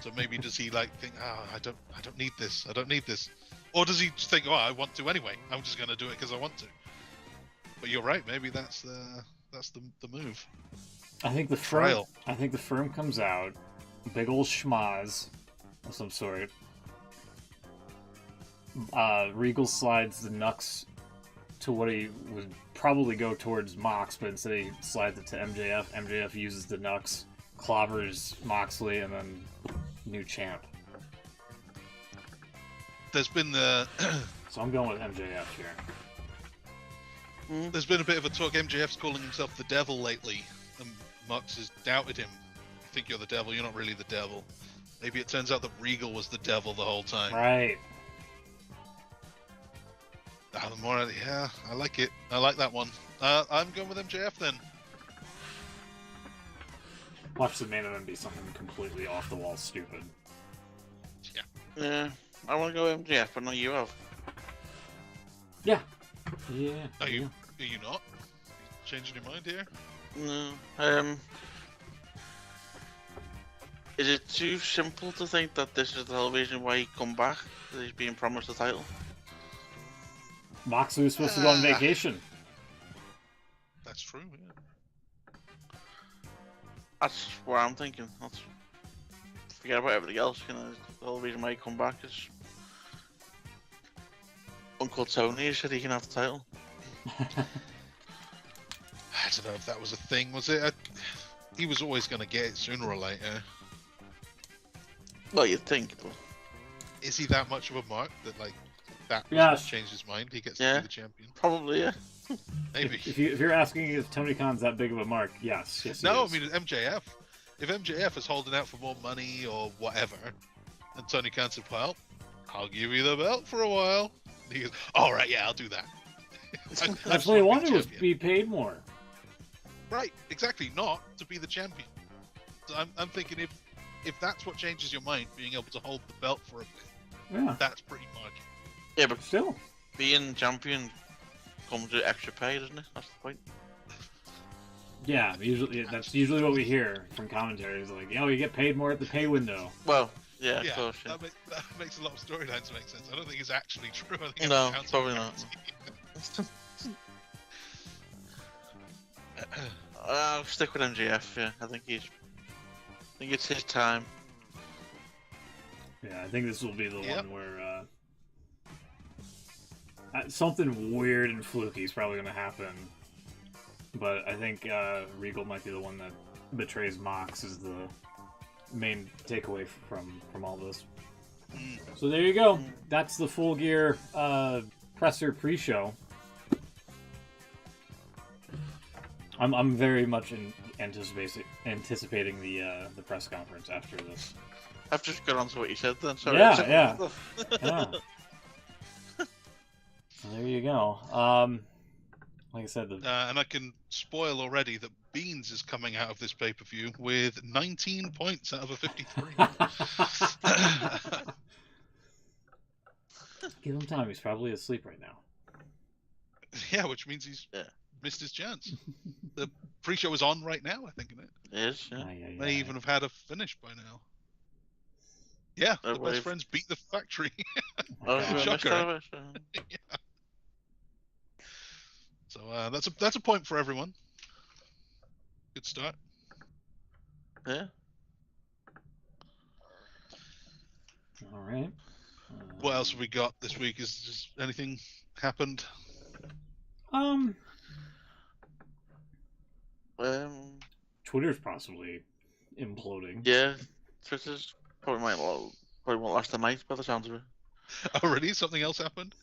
So maybe does he like think, I don't need this, I don't need this, or does he just think, I want to anyway, I'm just going to do it because I want to? But you're right, maybe that's the move. I think the Trial. firm comes out, big old schmaz of some sort. Regal slides the knucks to what he would probably go towards Mox, but instead he slides it to MJF. MJF uses the knucks, clobbers Moxley, and then new champ. There's been the So I'm going with MJF here. there's been a bit of a talk. MJF's calling himself the devil lately, and Mox has doubted him. You think you're the devil? You're not really the devil. Maybe it turns out that Regal was the devil the whole time. Right. The more, I like it. I like that one. I'm going with MJF then. Watch the main event be something completely off the wall stupid. Yeah, I want to go MJF, but not you have. Yeah. Yeah. Are you not? Changing your mind here? No. Is it too simple to think that this is the whole reason why he come back? That he's being promised the title? Moxley was supposed to go on vacation. That's true, yeah. That's what I'm thinking. Forget about everything else. The whole reason why he come back is Uncle Tony said he can have the title. I don't know if that was a thing, was it? He was always going to get it sooner or later. Well, you'd think. But... Is he that much of a mark that, like, that changed his mind? He gets to be the champion? Probably, yeah. Maybe. If you're asking if Tony Khan's that big of a mark, yes. No, I mean, MJF. If MJF is holding out for more money or whatever, and Tony Khan said, well, I'll give you the belt for a while. And he goes, all right, yeah, I'll do that. That's what he wanted, was be paid more. Right, exactly. Not to be the champion. So I'm thinking if that's what changes your mind, being able to hold the belt for a bit, that's pretty marky. Yeah, but still, being champion comes with extra pay, doesn't it? That's the point. Yeah, that's usually what we hear from commentaries. Like, you get paid more at the pay window. Well, yeah, of course. Yeah. That makes a lot of storylines make sense. I don't think it's actually true. I think no, probably not. I'll stick with MJF. Yeah, I think it's his time. Yeah, I think this will be the one where something weird and fluky is probably going to happen. But I think Regal might be the one that betrays Mox is the main takeaway from all this. So there you go. That's the Full Gear presser pre-show. I'm very much anticipating the press conference after this. I've just got on to what you said then. Sorry. Yeah. So there you go. Like I said, and I can spoil already that Beans is coming out of this pay-per-view with 19 points out of a 53. Give him time. He's probably asleep right now. Yeah, which means he's missed his chance. The pre-show is on right now, I think, isn't it? It is, yeah. May even have had a finish by now. Yeah, the best friends beat the factory. Shocker. Yeah. So that's a point for everyone. Good start. Yeah. All right. What else have we got this week? Is anything happened? Twitter's possibly imploding. Yeah, Twitter's probably won't last the night by the sounds of it. Oh, really? Something else happened?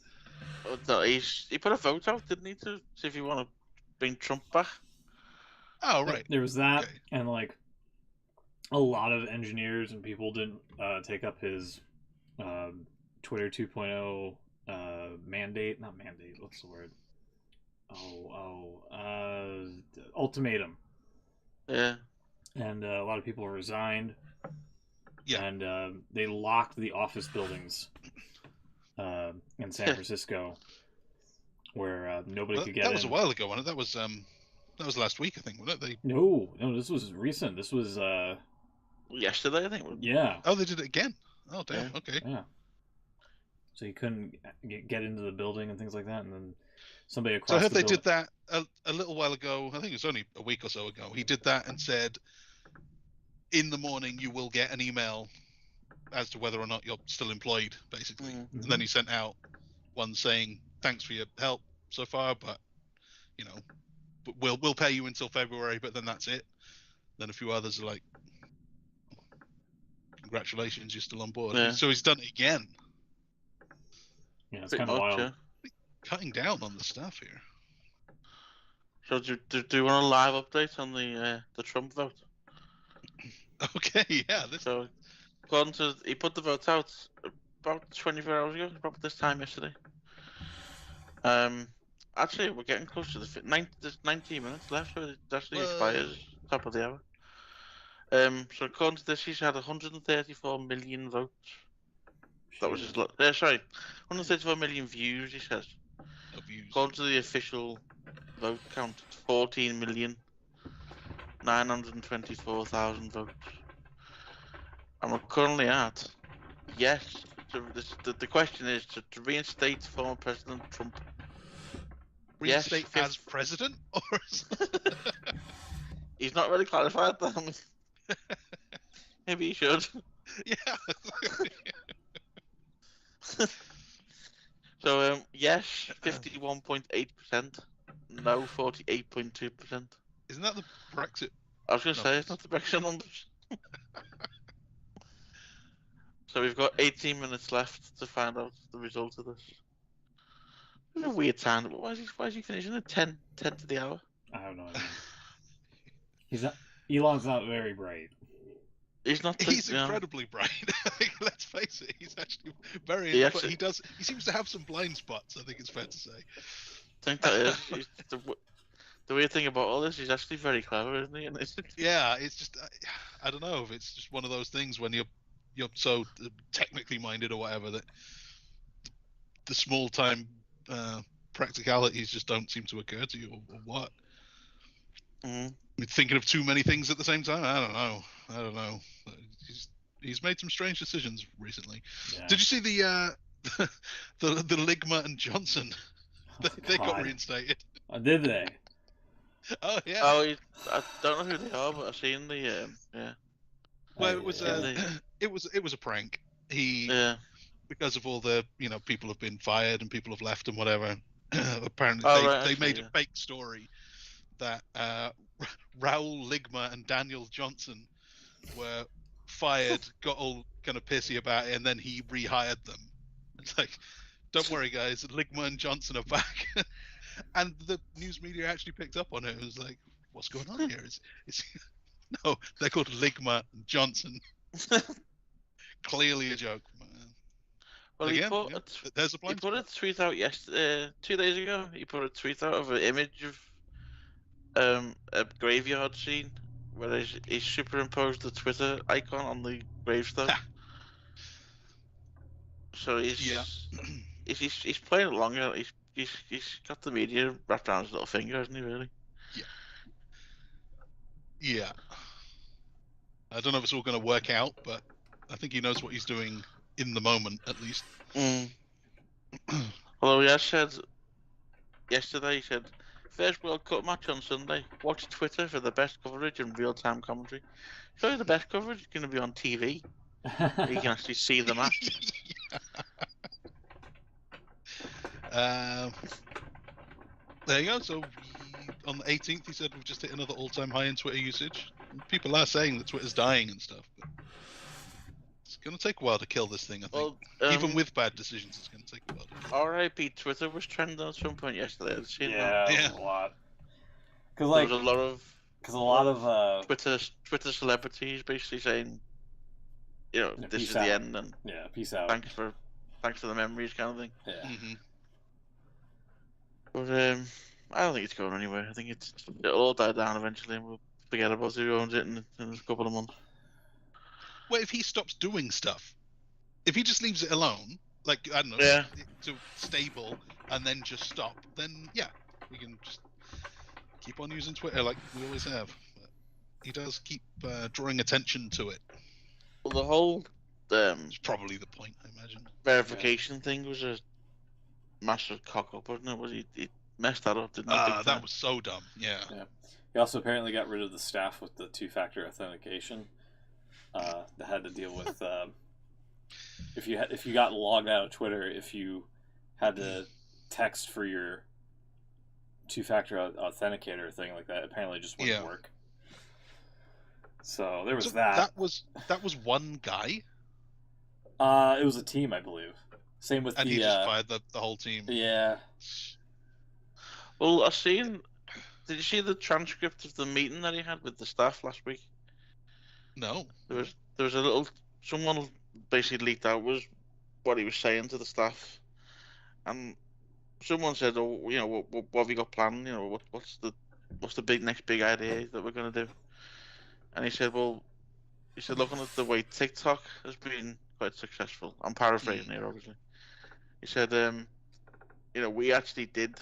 No, he put a vote out, didn't he, to see if he want to bring Trump back? Oh, right. There was that, and like a lot of engineers and people didn't take up his Twitter 2.0 mandate. Not mandate. What's the word? Ultimatum. Yeah. And a lot of people resigned. Yeah. And they locked the office buildings in San Francisco, where nobody could get that in. was a while ago, wasn't it? That was last week, I think, wasn't it? No, this was recent. This was yesterday, I think. yeah. Oh, they did it again. Oh, damn. Yeah. Okay. Yeah. So you couldn't get into the building and things like that, and then somebody across. So I heard they building... did that a little while ago. I think it was only a week or so ago. He did that and said, in the morning you will get an email as to whether or not you're still employed, basically. Mm-hmm. And then he sent out one saying, thanks for your help so far, but we'll pay you until February, but then that's it. Then a few others are like, congratulations, you're still on board. Yeah. So he's done it again. Yeah, it's kind of wild. Yeah. Cutting down on the staff here. So do you want a live update on the Trump vote? Okay, yeah. So, according to he put the vote out about 24 hours ago, about this time yesterday. Actually, we're getting close to there's 19 minutes left, so it actually expires top of the hour. So according to this, he's had 134 million votes. That was his sorry, 134 million views. He says. According to the official vote count, it's 14,924,000 votes. And we're currently at yes. The question is to reinstate former President Trump. Reinstate as president, or he's not really clarified that. Maybe he should. Yeah. So yes, 51.8%. No, 48.2%. Isn't that the Brexit? I was going to say it's not the Brexit numbers. So we've got 18 minutes left to find out the result of this. It's a weird time. Why is he finishing at 10 to the hour? I have no idea. Elon's not very bright. He's not. He's incredibly bright. Let's face it. He's actually very. He seems to have some blind spots. I think it's fair to say. I think that is. The weird thing about all this, he's actually very clever, isn't he? Yeah, it's just I don't know if it's just one of those things when you're so technically minded or whatever that the small time practicalities just don't seem to occur to you, or what. Thinking of too many things at the same time. I don't know. He's made some strange decisions recently. Yeah. Did you see the Ligma and Johnson? They got reinstated. Did they? Oh yeah. Oh, I don't know who they are, but I've seen the yeah. Well, it was it was a prank. Because of all the people have been fired and people have left and whatever. Apparently they made a fake story that Raul Ligma and Daniel Johnson were fired, got all kind of pissy about it, and then he rehired them. It's like, don't worry guys, Ligma and Johnson are back. And the news media actually picked up on it. It was like, what's going on here? No, they're called Ligma and Johnson. Clearly a joke. Well, again, there's a he put a tweet out 2 days ago. He put a tweet out of an image of a graveyard scene where he superimposed the Twitter icon on the gravestone. So he's playing it longer. He's got the media wrapped around his little finger, hasn't he? Really? Yeah. I don't know if it's all going to work out, but I think he knows what he's doing in the moment, at least. Although he has said yesterday, he said, first World Cup match on Sunday. Watch Twitter for the best coverage and real-time commentary. Surely the best coverage is going to be on TV. You can actually see the match. There you go. So on the 18th, he said we've just hit another all-time high in Twitter usage. People are saying that Twitter's dying and stuff, but it's going to take a while to kill this thing, I think. Well, even with bad decisions, it's going to take a while to kill it. R.I.P. Twitter was trending at some point yesterday. I've seen that. Yeah, a lot. There was a lot of Twitter celebrities basically saying, this is the end, and peace out. Thanks for the memories, kind of thing. Yeah. Mm-hmm. But I don't think it's going anywhere. I think it'll all die down eventually, and we'll forget about who owns it in a couple of months. What if he stops doing stuff? If he just leaves it alone, like I don't know, Yeah. to stable and then just stop, then yeah, we can just keep on using Twitter like we always have. But he does keep drawing attention to it. Well, the whole It's probably the point, I imagine. verification thing was a massive cock up, wasn't it? He messed that up, didn't he? Big That time? was so dumb. Yeah. He also apparently got rid of the staff with the two-factor authentication. That had to deal with if you got logged out of Twitter, if you had to text for your two-factor authenticator thing like that, apparently just wouldn't work. So there was that. That was one guy. It was a team, I believe. Same with and the. he just fired the whole team. Yeah. Well, did you see the transcript of the meeting that he had with the staff last week? No. There was a little. Someone basically leaked out was what he was saying to the staff, and someone said, "Oh, what have you got planned? What's the next big idea that we're gonna do?" And he said, looking at the way TikTok has been quite successful. I'm paraphrasing here, obviously. He said, we actually did.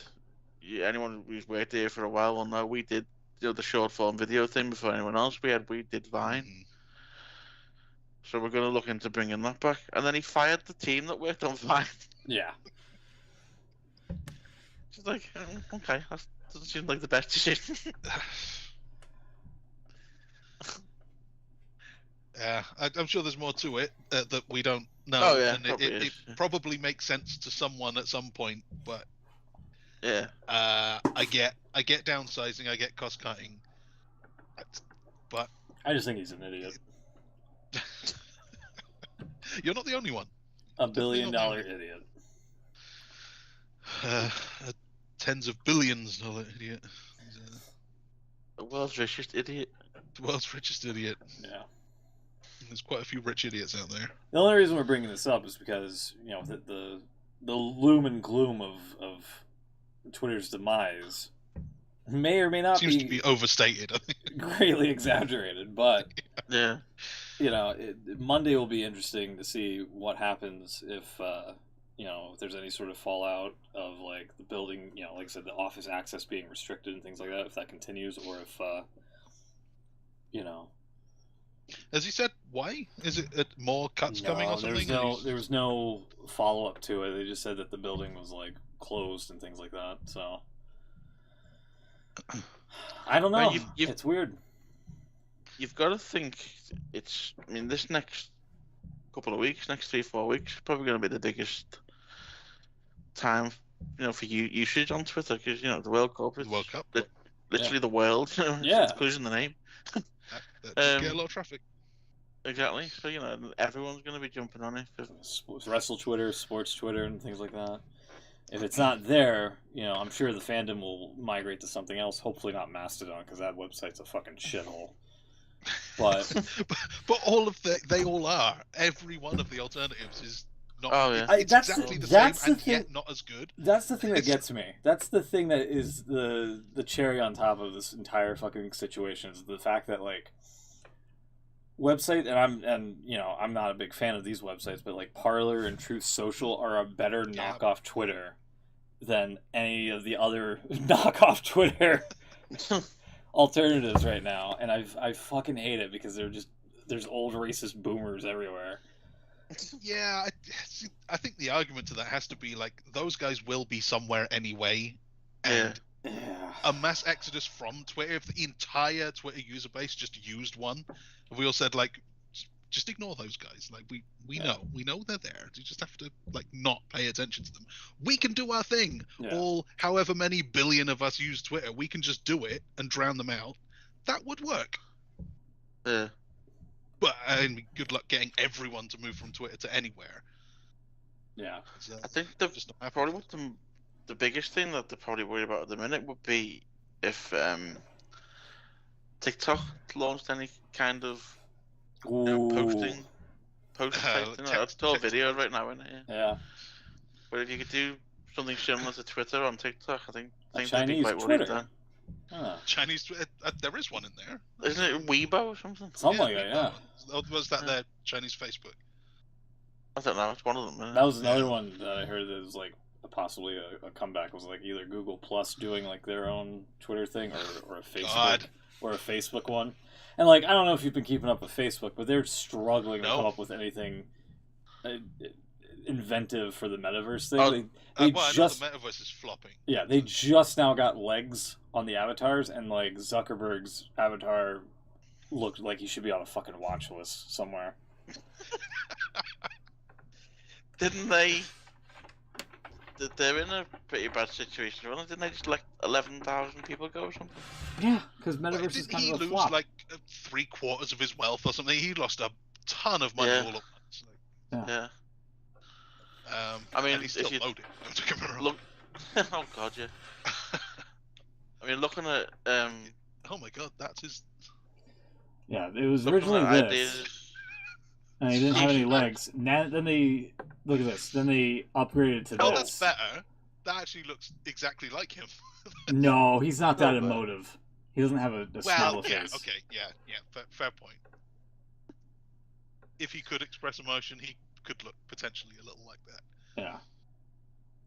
Anyone who's worked here for a while will know we did, the short form video thing before anyone else. We did Vine. Mm-hmm. So we're going to look into bringing that back. And then he fired the team that worked on Vine. Yeah. It's like, okay, that doesn't seem like the best decision. Yeah, I'm sure there's more to it that we don't know. Oh yeah, and it probably makes sense to someone at some point, but yeah, I get downsizing, I get cost cutting, but I just think he's an idiot. You're not the only one. A $1 billion idiot. Tens of billions idiot. the world's richest idiot. The world's richest idiot. Yeah. There's quite a few rich idiots out there. The only reason we're bringing this up is because the loom and gloom of Twitter's demise may or may not seems to be overstated. I think. Greatly exaggerated, but yeah, Monday will be interesting to see what happens if if there's any sort of fallout of like the building, like I said, the office access being restricted and things like that. If that continues, or if Has he said why? Is it more cuts coming or something? There was no follow up to it. They just said that the building was like closed and things like that. So I don't know. It's weird. You've got to think this next couple of weeks, next 3-4 weeks, is probably going to be the biggest time, for usage on Twitter because the World Cup is literally the world. Yeah, including the name. That get a lot of traffic. Exactly. So everyone's going to be jumping on it. Wrestle Twitter, sports Twitter, and things like that. If it's not there, I'm sure the fandom will migrate to something else. Hopefully not Mastodon, because that website's a fucking shithole. But but they all are. Every one of the alternatives is not. Oh yeah. It's exactly the same and yet not as good. That's the thing that gets me. That's the thing that is the cherry on top of this entire fucking situation is the fact that like website I'm not a big fan of these websites, but like Parler and Truth Social are a better knockoff Twitter than any of the other knockoff Twitter alternatives right now, and I fucking hate it because there's old racist boomers everywhere. Yeah, I think the argument to that has to be like those guys will be somewhere anyway, and a mass exodus from Twitter. If the entire Twitter user base just used one, we all said like, just ignore those guys. Like we know they're there. You just have to like not pay attention to them. We can do our thing. Yeah. All however many billion of us use Twitter, we can just do it and drown them out. That would work. Yeah. But good luck getting everyone to move from Twitter to anywhere. Yeah. I think probably the biggest thing that they're probably worried about at the minute would be if TikTok launched any kind of posting type thing. It's still video right now, isn't it? Yeah. But if you could do something similar to Twitter on TikTok, I think a things would be quite Twitter. worried then. Chinese. There is one in there. Isn't it Weibo or something? Something like that, yeah. Was that their Chinese Facebook? I don't know. It's one of them. Isn't it? That was another one that I heard that was like possibly a comeback. Was like either Google Plus doing like their own Twitter thing or a Facebook one. And like I don't know if you've been keeping up with Facebook, but they're struggling to come up with anything inventive for the metaverse thing. I they know just the metaverse is flopping. Yeah, they just now got legs on the avatars, and like Zuckerberg's avatar looked like he should be on a fucking watch list somewhere. Didn't they? They're in a pretty bad situation. Didn't they just let 11,000 people go or something? Yeah, because metaverse is kind of a flop. He lose like 3/4 of his wealth or something? He lost a ton of money all at once. Yeah. I mean, he's still loaded. Look, oh god, yeah. I mean, looking at oh my god, that's his. Yeah, it was originally this. And he didn't have any legs. Now, then they look at this. Then they upgraded to this. Oh, that's better. That actually looks exactly like him. No, he's not that emotive. He doesn't have a smile face. Okay, yeah. Fair point. If he could express emotion, he could look potentially a little like that. Yeah.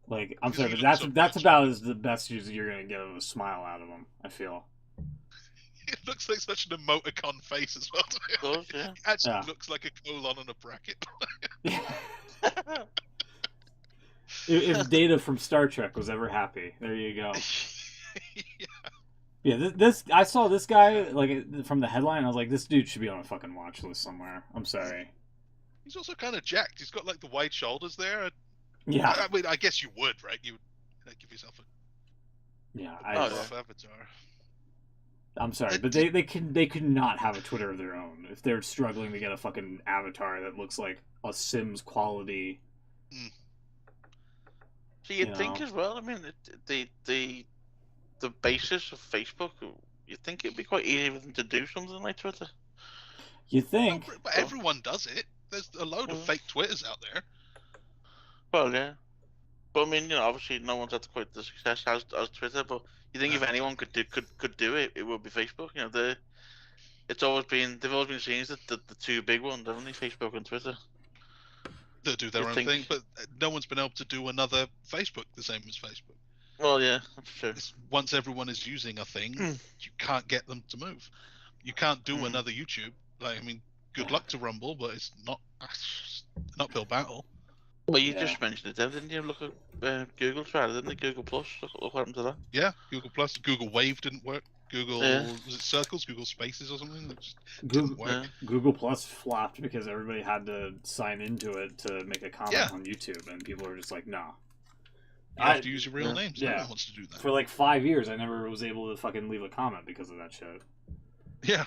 Like I'm sorry, but that's about as the best you're gonna get of a smile out of him. I feel. It looks like such an emoticon face as well. Does, yeah. It actually looks like a colon and a bracket. If Data from Star Trek was ever happy, there you go. Yeah, this I saw this guy like from the headline. I was like, this dude should be on a fucking watch list somewhere. I'm sorry. He's also kind of jacked. He's got like the wide shoulders there. Yeah. I mean, I guess you would, right? You would give yourself a avatar. I'm sorry, but they could not have a Twitter of their own if they're struggling to get a fucking avatar that looks like a Sims quality. So you'd think as well. I mean, the basis of Facebook, you'd think it'd be quite easy for them to do something like Twitter. You think? Well, but everyone does it. There's a load of fake Twitters out there. Well, yeah. But I mean, obviously no one's had quite the success as Twitter. But you think if anyone could do it, it would be Facebook. They've always been seen as the two big ones, haven't they? Facebook and Twitter. They do their own thing, but no one's been able to do another Facebook the same as Facebook. Well, yeah, that's true. Once everyone is using a thing, you can't get them to move. You can't do another YouTube. Like, I mean, good luck to Rumble, but it's not an uphill battle. Well, you just mentioned it, didn't you? Look at Google tried it, didn't they? Google Plus. Look what happened to that. Yeah, Google Plus. Google Wave didn't work. Google was it Circles? Google Spaces or something? That just didn't work. Google Plus flopped because everybody had to sign into it to make a comment on YouTube, and people were just like, "Nah." You have to use your real names. No one wants to do that. For like 5 years, I never was able to fucking leave a comment because of that shit. Yeah.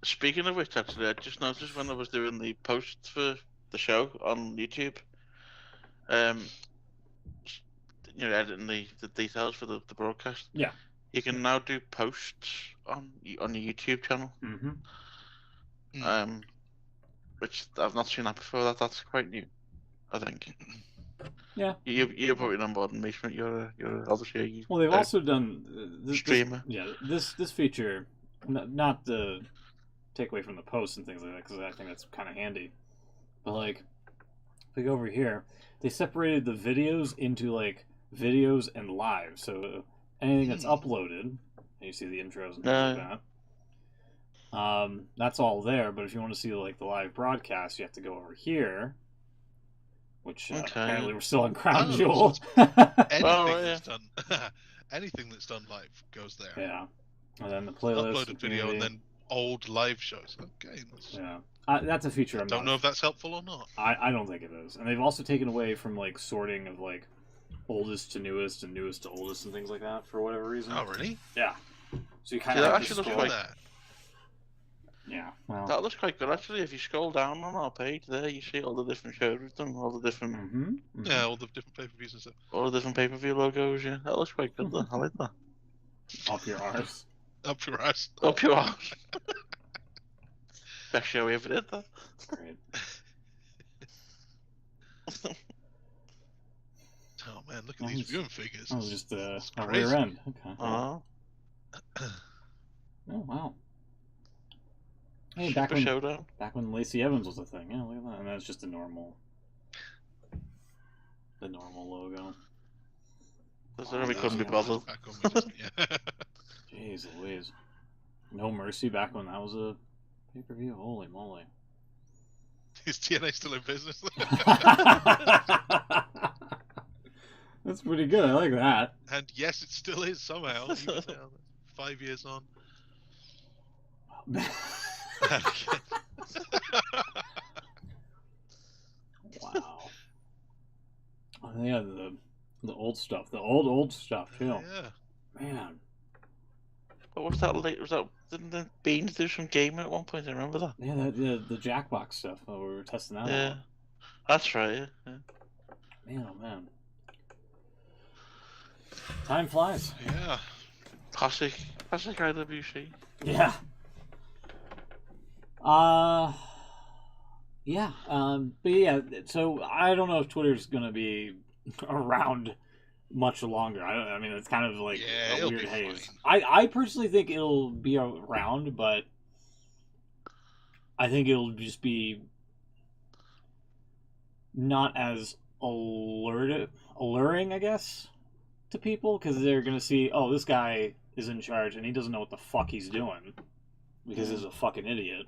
Speaking of which, actually, I just noticed when I was doing the posts for the show on YouTube, editing the details for the broadcast. Yeah. You can now do posts on your YouTube channel. Mm-hmm. Which I've not seen that before. That's quite new, I think. Yeah. You're probably on board than me. You're obviously. Well, they've also done streamer. This feature, not to take away from the posts and things like that, because I think that's kind of handy. But like, if we go over here, they separated the videos into like videos and live. So anything that's uploaded, and you see the intros and things like that. That's all there. But if you want to see like the live broadcast, you have to go over here. Which apparently we're still on Crown Jewel. Anything that's done live goes there. Yeah, and then the playlist, uploaded video, and then old live shows. Okay. That's a feature. I don't know if that's helpful or not. I don't think it is. And they've also taken away from like sorting of like oldest to newest and newest to oldest and things like that for whatever reason. Oh really? Yeah. So you kind of have to scroll. That. Yeah, well, that looks quite good actually. If you scroll down on our page there, you see all the different shows we've done, all the different yeah, all the different pay-per-views and stuff. All the different pay-per-view logos. Yeah, that looks quite good. Though. I like that. Up your arse. Up your arse. Up your arse. Best show we ever did. That. Great. Oh man, look at these viewing figures. That was just a rear end. Okay. Oh wow. Hey, Super Showdown. back when Lacey Evans was a thing. Yeah, look at that. And that's just the normal logo. We couldn't be bothered. Back when we just, yeah. Jeez Louise. No Mercy back when that was a pay-per-view. Holy moly. Is TNA still in business? That's pretty good. I like that. And yes, it still is somehow. Even now, 5 years on. Wow. Oh, yeah, the old stuff. The old stuff too. Yeah. Man. What was that late? Didn't the Beans do some gaming at one point? I remember that. Yeah, the Jackbox stuff. We were testing that out. That's right. Yeah. Man, oh man. Time flies. Yeah. Classic IWC. Yeah. Yeah. But yeah. So I don't know if Twitter's gonna be around much longer. I mean, it's kind of like a weird haze. I personally think it'll be around, but I think it'll just be not as alluring, I guess, to people, because they're gonna see, oh, this guy is in charge and he doesn't know what the fuck he's doing because he's a fucking idiot,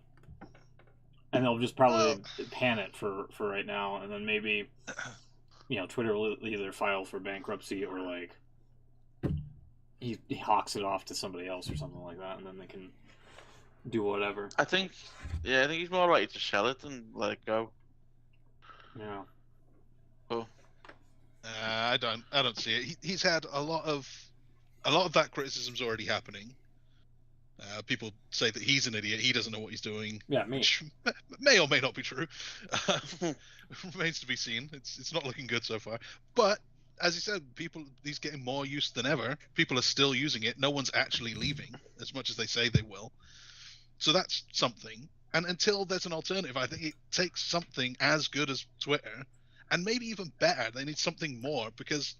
and they'll just probably pan it for right now, and then maybe, you know, Twitter will either file for bankruptcy or like he hawks it off to somebody else or something like that, and then they can do whatever. I think he's more likely to sell it than let it go. Yeah. Oh. I don't see it. He's had a lot of that criticism's already happening. People say that he's an idiot. He doesn't know what he's doing. Yeah, me. Which may or may not be true. Remains to be seen. It's not looking good so far. But as you said, he's getting more use than ever. People are still using it. No one's actually leaving, as much as they say they will. So that's something. And until there's an alternative, I think it takes something as good as Twitter, and maybe even better. They need something more, because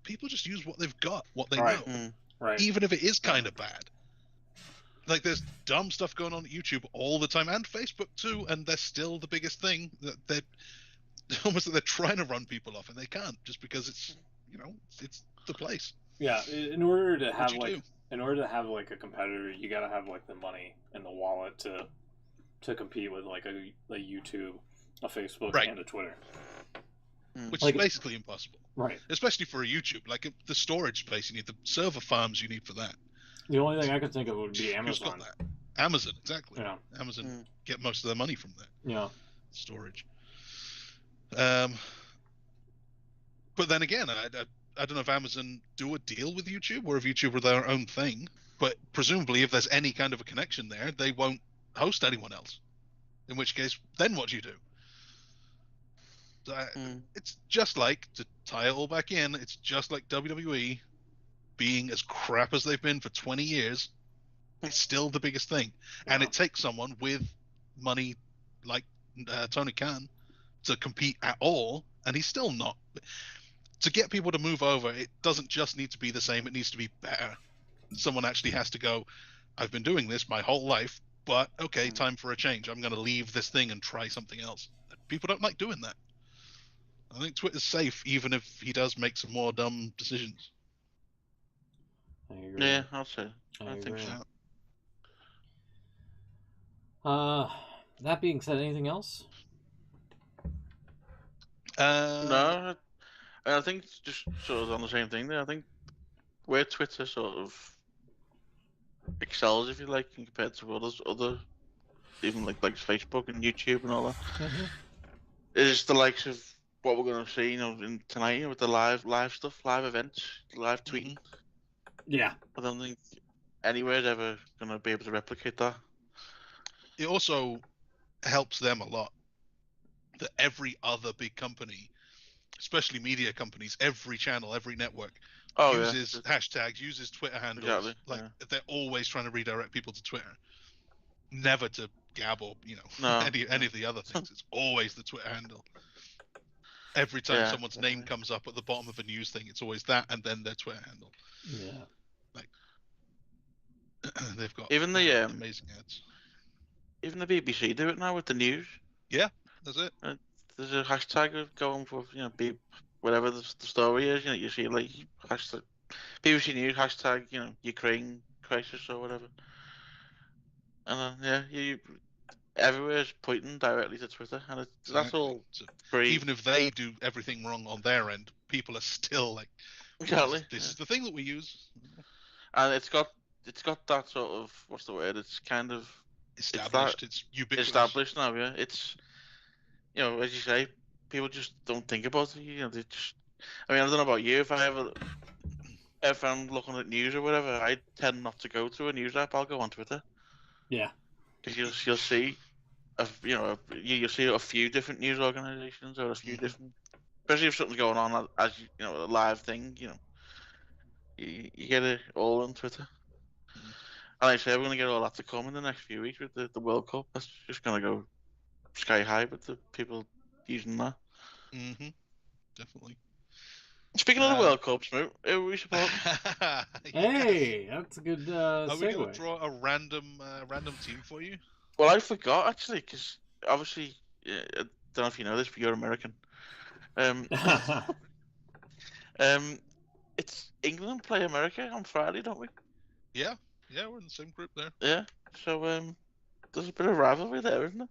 people just use what they've got, what they know, right? Even if it is kind of bad. Like, there's dumb stuff going on at YouTube all the time, and Facebook too, and they're still the biggest thing. That they're almost like they're trying to run people off, and they can't, just because it's, you know, it's the place. Yeah, in order to have like a competitor, you gotta have like the money and the wallet to compete with like a YouTube, a Facebook, and a Twitter. Which is basically impossible. Right. Especially for a YouTube. Like, the storage space you need, the server farms you need for that. The only thing I could think of would be Amazon. Who's got that? Amazon, exactly. Yeah. Amazon get most of their money from that. Yeah. Storage. But then again, I don't know if Amazon do a deal with YouTube, or if YouTube are their own thing. But presumably, if there's any kind of a connection there, they won't host anyone else. In which case, then what do you do? It's just like, to tie it all back in, it's just like WWE being as crap as they've been for 20 years. It's still the biggest thing. And it takes someone with money like Tony Khan to compete at all, and he's still not. To get people to move over, it doesn't just need to be the same, it needs to be better. Someone actually has to go, I've been doing this my whole life, but okay, time for a change. I'm going to leave this thing and try something else. People don't like doing that. I think Twitter's safe, even if he does make some more dumb decisions. I agree. Yeah, I'll say. I think so. That being said, anything else? No, I think it's just sort of on the same thing there. I think where Twitter sort of excels, if you like, compared to other even like Facebook and YouTube and all that, is the likes of what we're going to see, you know, tonight with the live stuff, live events, live tweeting. Yeah. I don't think anywhere's ever going to be able to replicate that. It also helps them a lot that every other big company, especially media companies, every channel, every network, uses hashtags, uses Twitter handles. Exactly. They're always trying to redirect people to Twitter. Never to Gab or, you know, any of the other things. It's always the Twitter handle. Every time someone's name comes up at the bottom of a news thing, it's always that and then their Twitter handle. Yeah. They've got Even the amazing ads. even the BBC do it now with the news. Yeah, that's it. There's a hashtag of going for be whatever the story is. You see like hashtag BBC News hashtag Ukraine crisis or whatever, and then you everywhere is pointing directly to Twitter, and that's all free. Even if they do everything wrong on their end, people are still like, exactly. This is the thing that we use, and it's got that sort of what's the word? It's kind of established. It's ubiquitous. Established now, yeah. It's as you say, people just don't think about it. They just. I mean, I don't know about you. If I'm looking at news or whatever, I tend not to go to a news app. I'll go on Twitter. Yeah. Because you'll see, you'll see a few different news organisations or a few different, especially if something's going on as a live thing. You get it all on Twitter. And like I say we're going to get all that to come in the next few weeks with the World Cup. That's just going to go sky high with the people using that. Definitely. Speaking of the World Cup, Smoot, who are we supporting? Hey, that's a good segue. Are we going to draw a random team for you? Well, I forgot actually, because obviously, I don't know if you know this, but you're American. It's England play America on Friday, don't we? Yeah, we're in the same group there. Yeah, so there's a bit of rivalry there, isn't there?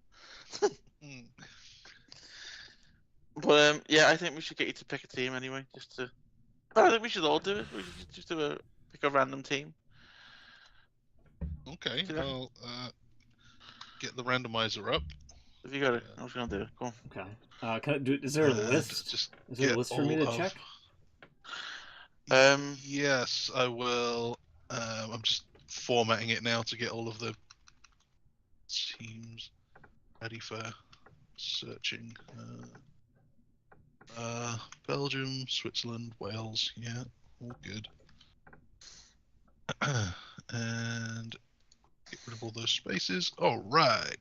But I think we should get you to pick a team anyway, I think we should all do it. We should just pick a random team. Okay, I'll get the randomizer up. Have you got it? I was gonna do it. Go on. Okay. Is there a list? Is there a list for me to check? Yes, I will. I'm just formatting it now to get all of the teams ready for searching. Belgium, Switzerland, Wales, yeah, all good. And get rid of all those spaces. All right.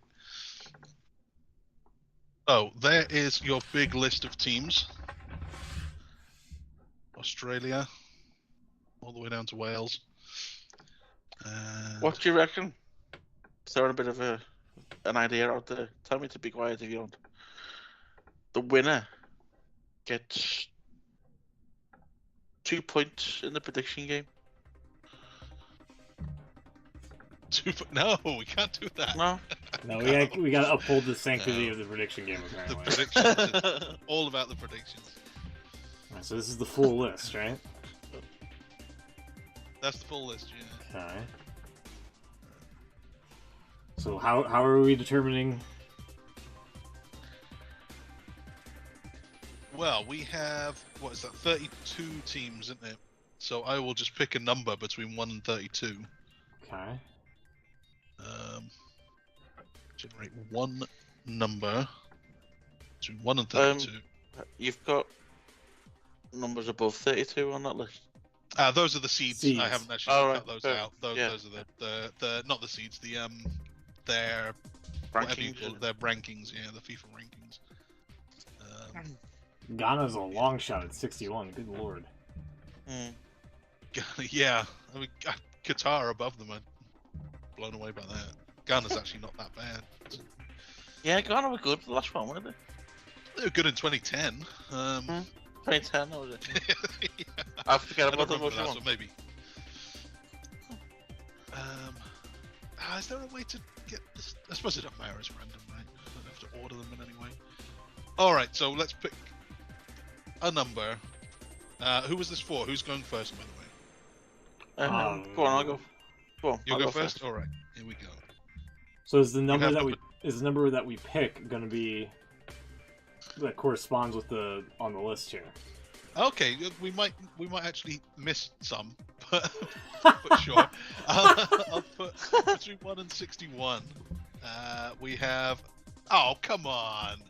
Oh, there is your big list of teams. Australia, all the way down to Wales. What do you reckon? Throwing a bit of an idea out there. Tell me to be quiet if you don't. The winner gets 2 points in the prediction game. No, we can't do that. No, we got to uphold the sanctity of the prediction game. Apparently, the predictions. It's all about the predictions. Right, so this is the full list, right? That's the full list, yeah. Okay. So how are we determining? Well, we have, 32 teams, isn't it? So I will just pick a number between 1 and 32. Okay. Generate one number between 1 and 32. You've got numbers above 32 on that list. Those are the seeds. I haven't actually cut those out. Those are the not the seeds. Their rankings. Their rankings. Yeah, the FIFA rankings. Ghana's a long shot at 61. Good lord. Yeah, I mean Qatar above them. I'm blown away by that. Ghana's actually not that bad. Yeah, Ghana were good the last one, weren't they? They were good in 2010. 2010, that was it. Yeah. I forget about the Russian one. So maybe. Is there a way to get this? I suppose it doesn't matter, it's random, right? I don't have to order them in any way. Alright, so let's pick a number. Who was this for? Who's going first, by the way? Go on, I'll go. Go on. You'll go first? Alright, here we go. So is the number that we pick going to be that corresponds with the on the list here? Okay, we might actually miss some, but sure. I'll put between 1 and 61. We have. Oh, come on.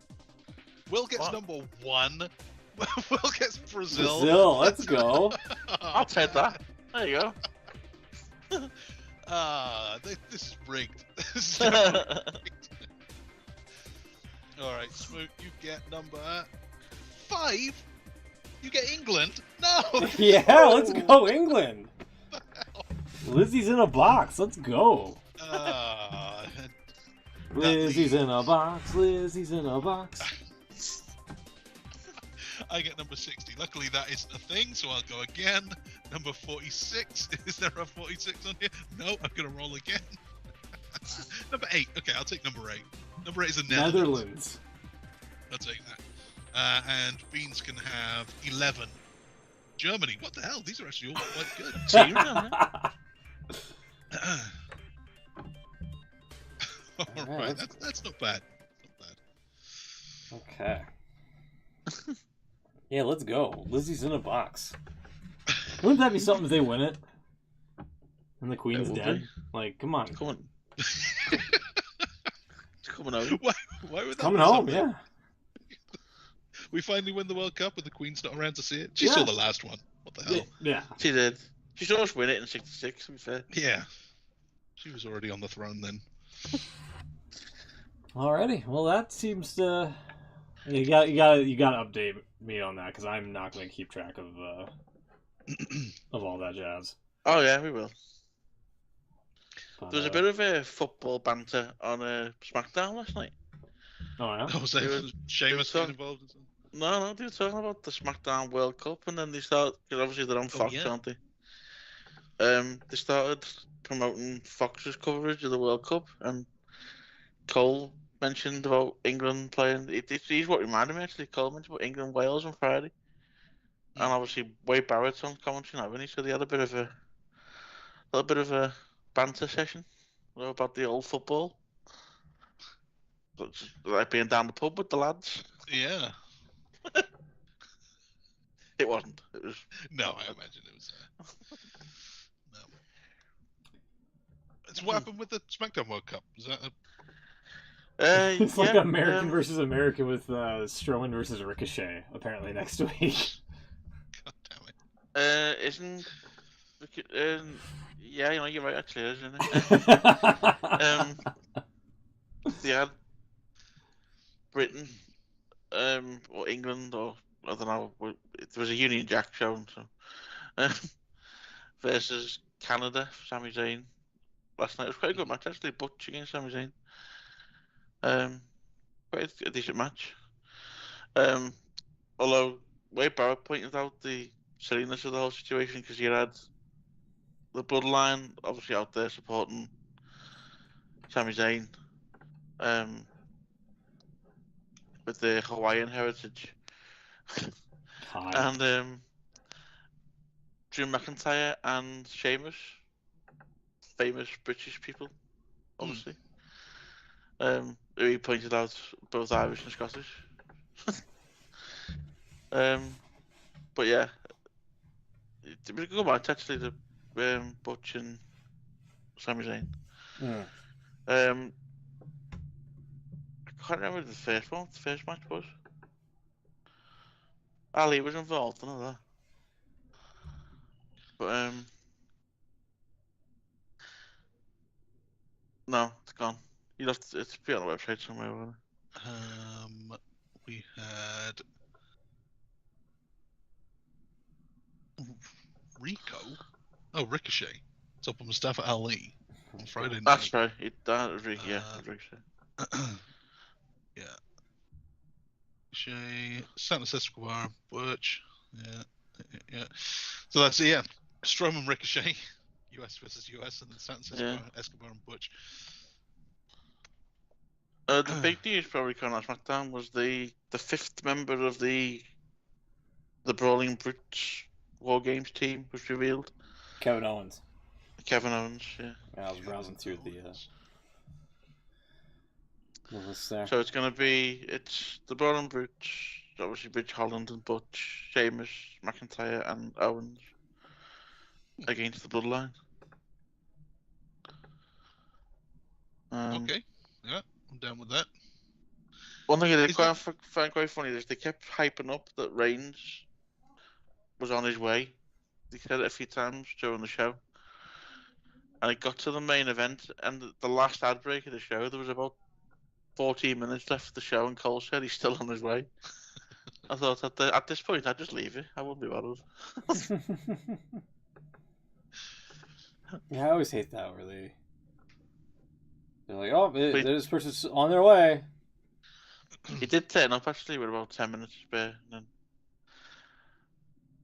Will gets number 1. Will gets Brazil. Brazil, let's go. I'll take that. There you go. This is rigged. This is rigged. Alright, Smoot, you get number 5? You get England? No! Yeah, let's go England! What the hell? Lizzie's in a box. Let's go. Lizzie's in a box. Lizzie's in a box. I get number 60. Luckily, that isn't a thing, so I'll go again. Number 46. Is there a 46 on here? No, I'm going to roll again. Number 8. Okay, I'll take number 8. Number 8 is a Netherlands. I'll take that. And Beans can have 11. Germany. What the hell? These are actually all quite good. All right, that's not bad. Okay. Yeah, let's go. Lizzie's in a box. Wouldn't that be something if they win it? And the Queen's dead? Like, come on. Come on. It's coming out. Why would that Coming be home, something? yeah. We finally win the World Cup and the Queen's not around to see it. She saw the last one. What the hell? Yeah. She did. She should almost win it in '66, to be fair. Yeah. She was already on the throne then. Alrighty. Well, that seems to... You gotta update me on that, because I'm not going to keep track of all that jazz. Oh, yeah, we will. But, There was a bit of a football banter on SmackDown last night. Oh, yeah? Oh, was that Sheamus getting involved? No, they were talking about the SmackDown World Cup, and then they started, because obviously they're on Fox, aren't they? They started promoting Fox's coverage of the World Cup, and Cole mentioned about England playing. He's what reminded me, actually. Cole mentioned about England Wales on Friday, and obviously Wade Barrett's on commentary now, and he said he had a little bit of a banter session about the old football, like being down the pub with the lads. Yeah. It wasn't. It was. No, I imagine it was. No. It's what happened with the SmackDown World Cup. Is that it's like American versus American with Strowman versus Ricochet, apparently, next week. God damn it. Isn't... yeah, you're right, actually, isn't it? They had Britain, or England, or I don't know, there was a Union Jack shown, so, versus Canada, Sami Zayn, last night. It was quite a good match, actually, Butch against Sami Zayn. Quite a decent match. Although Wade Barrett pointed out the silliness of the whole situation, because you had the Bloodline obviously out there supporting Sami Zayn, with the Hawaiian heritage, and Drew McIntyre and Sheamus, famous British people, obviously. Who he pointed out both Irish and Scottish. But yeah, it was a good match, actually, the Butch and Sami Zayn. I can't remember the first match was. Ali was involved, I know that. But no, it's gone. You'd have to, it's be on the website somewhere, won't it? We had Rico. Oh, Ricochet. It's up on Mustafa Ali on Friday night. That's right. That was Ricochet. Yeah, Ricochet. Yeah. Ricochet, Santos Escobar, Butch. Yeah. So that's it. Yeah. Strowman, Ricochet, US versus US, and then Santos Escobar and Butch. The big news probably coming out of SmackDown was the fifth member of the Brawling Brutes War Games team was revealed. Kevin Owens. Yeah. I was browsing through the list there. So it's the Brawling Brutes, obviously Bridge Holland and Butch, Sheamus, McIntyre and Owens against the Bloodline. Okay. Yeah. I'm down with that. One thing I did find quite funny is they kept hyping up that Reigns was on his way. They said it a few times during the show. And it got to the main event, and the last ad break of the show, there was about 14 minutes left of the show, and Cole said he's still on his way. I thought at this point I'd just leave it. I wouldn't be bothered. Yeah, I always hate that where they're like, oh, Wait. this person's on their way. He did turn up actually with about 10 minutes spare, and then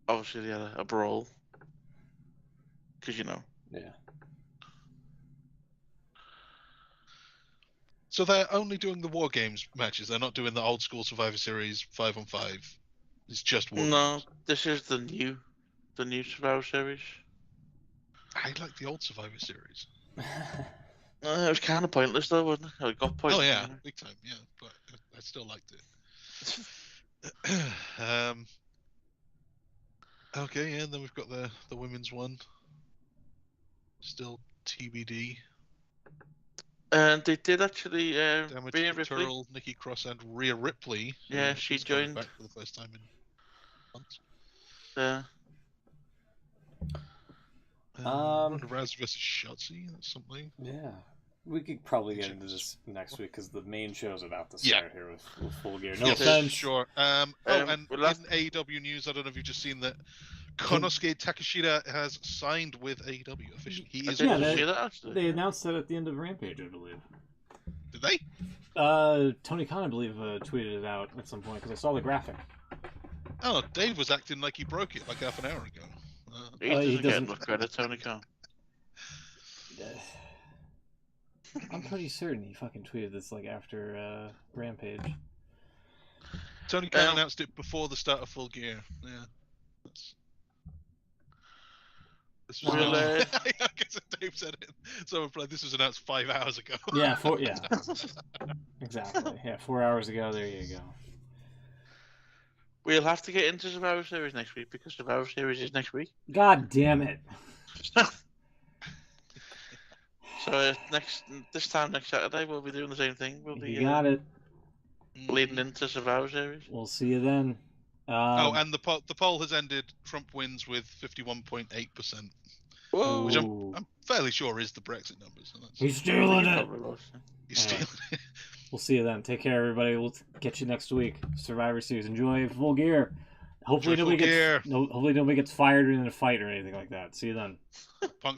obviously they had a brawl. Because Yeah. So they're only doing the War Games matches. They're not doing the old school Survivor Series 5-on-5. It's just War No, Games. this is the new Survivor Series. I like the old Survivor Series. It was kind of pointless though, wasn't it? It got pointless. Oh yeah, big time. Yeah, but I still liked it. Okay, yeah. Then we've got the women's one. Still TBD. And they did actually. Damage Rhea Ripley. Control, Nikki Cross, and Rhea Ripley. Yeah, she she's coming joined. back for the first time in months. Yeah. Ronda Rousey versus Shotzi. That's something. Yeah. We could probably get into this next week because the main show's about to start here with Full Gear. No Yes, offense. sure. And in AEW news, I don't know if you've just seen that Konosuke Takeshita has signed with AEW officially. He is. They announced that at the end of Rampage, I believe. Did they? Tony Khan, I believe, tweeted it out at some point because I saw the graphic. Oh, Dave was acting like he broke it like half an hour ago. He doesn't look good at Tony Khan. I'm pretty certain he fucking tweeted this like after Rampage. Tony Khan announced it before the start of Full Gear. Yeah. This was I guess Dave said it. So this was announced 5 hours ago. Yeah, exactly. Yeah, 4 hours ago. There you go. We'll have to get into Survivor Series next week because Survivor Series is next week. God damn it! So this time next Saturday we'll be doing the same thing. We'll be got it. Leading into Survivor Series. We'll see you then. And the poll has ended. Trump wins with 51.8%. Whoa. Which I'm fairly sure is the Brexit numbers. So He's stealing it. He's stealing it. We'll see you then. Take care, everybody. We'll get you next week. Survivor Series. Enjoy Full Gear. Hopefully nobody gets fired in a fight or anything like that. See you then. Punk's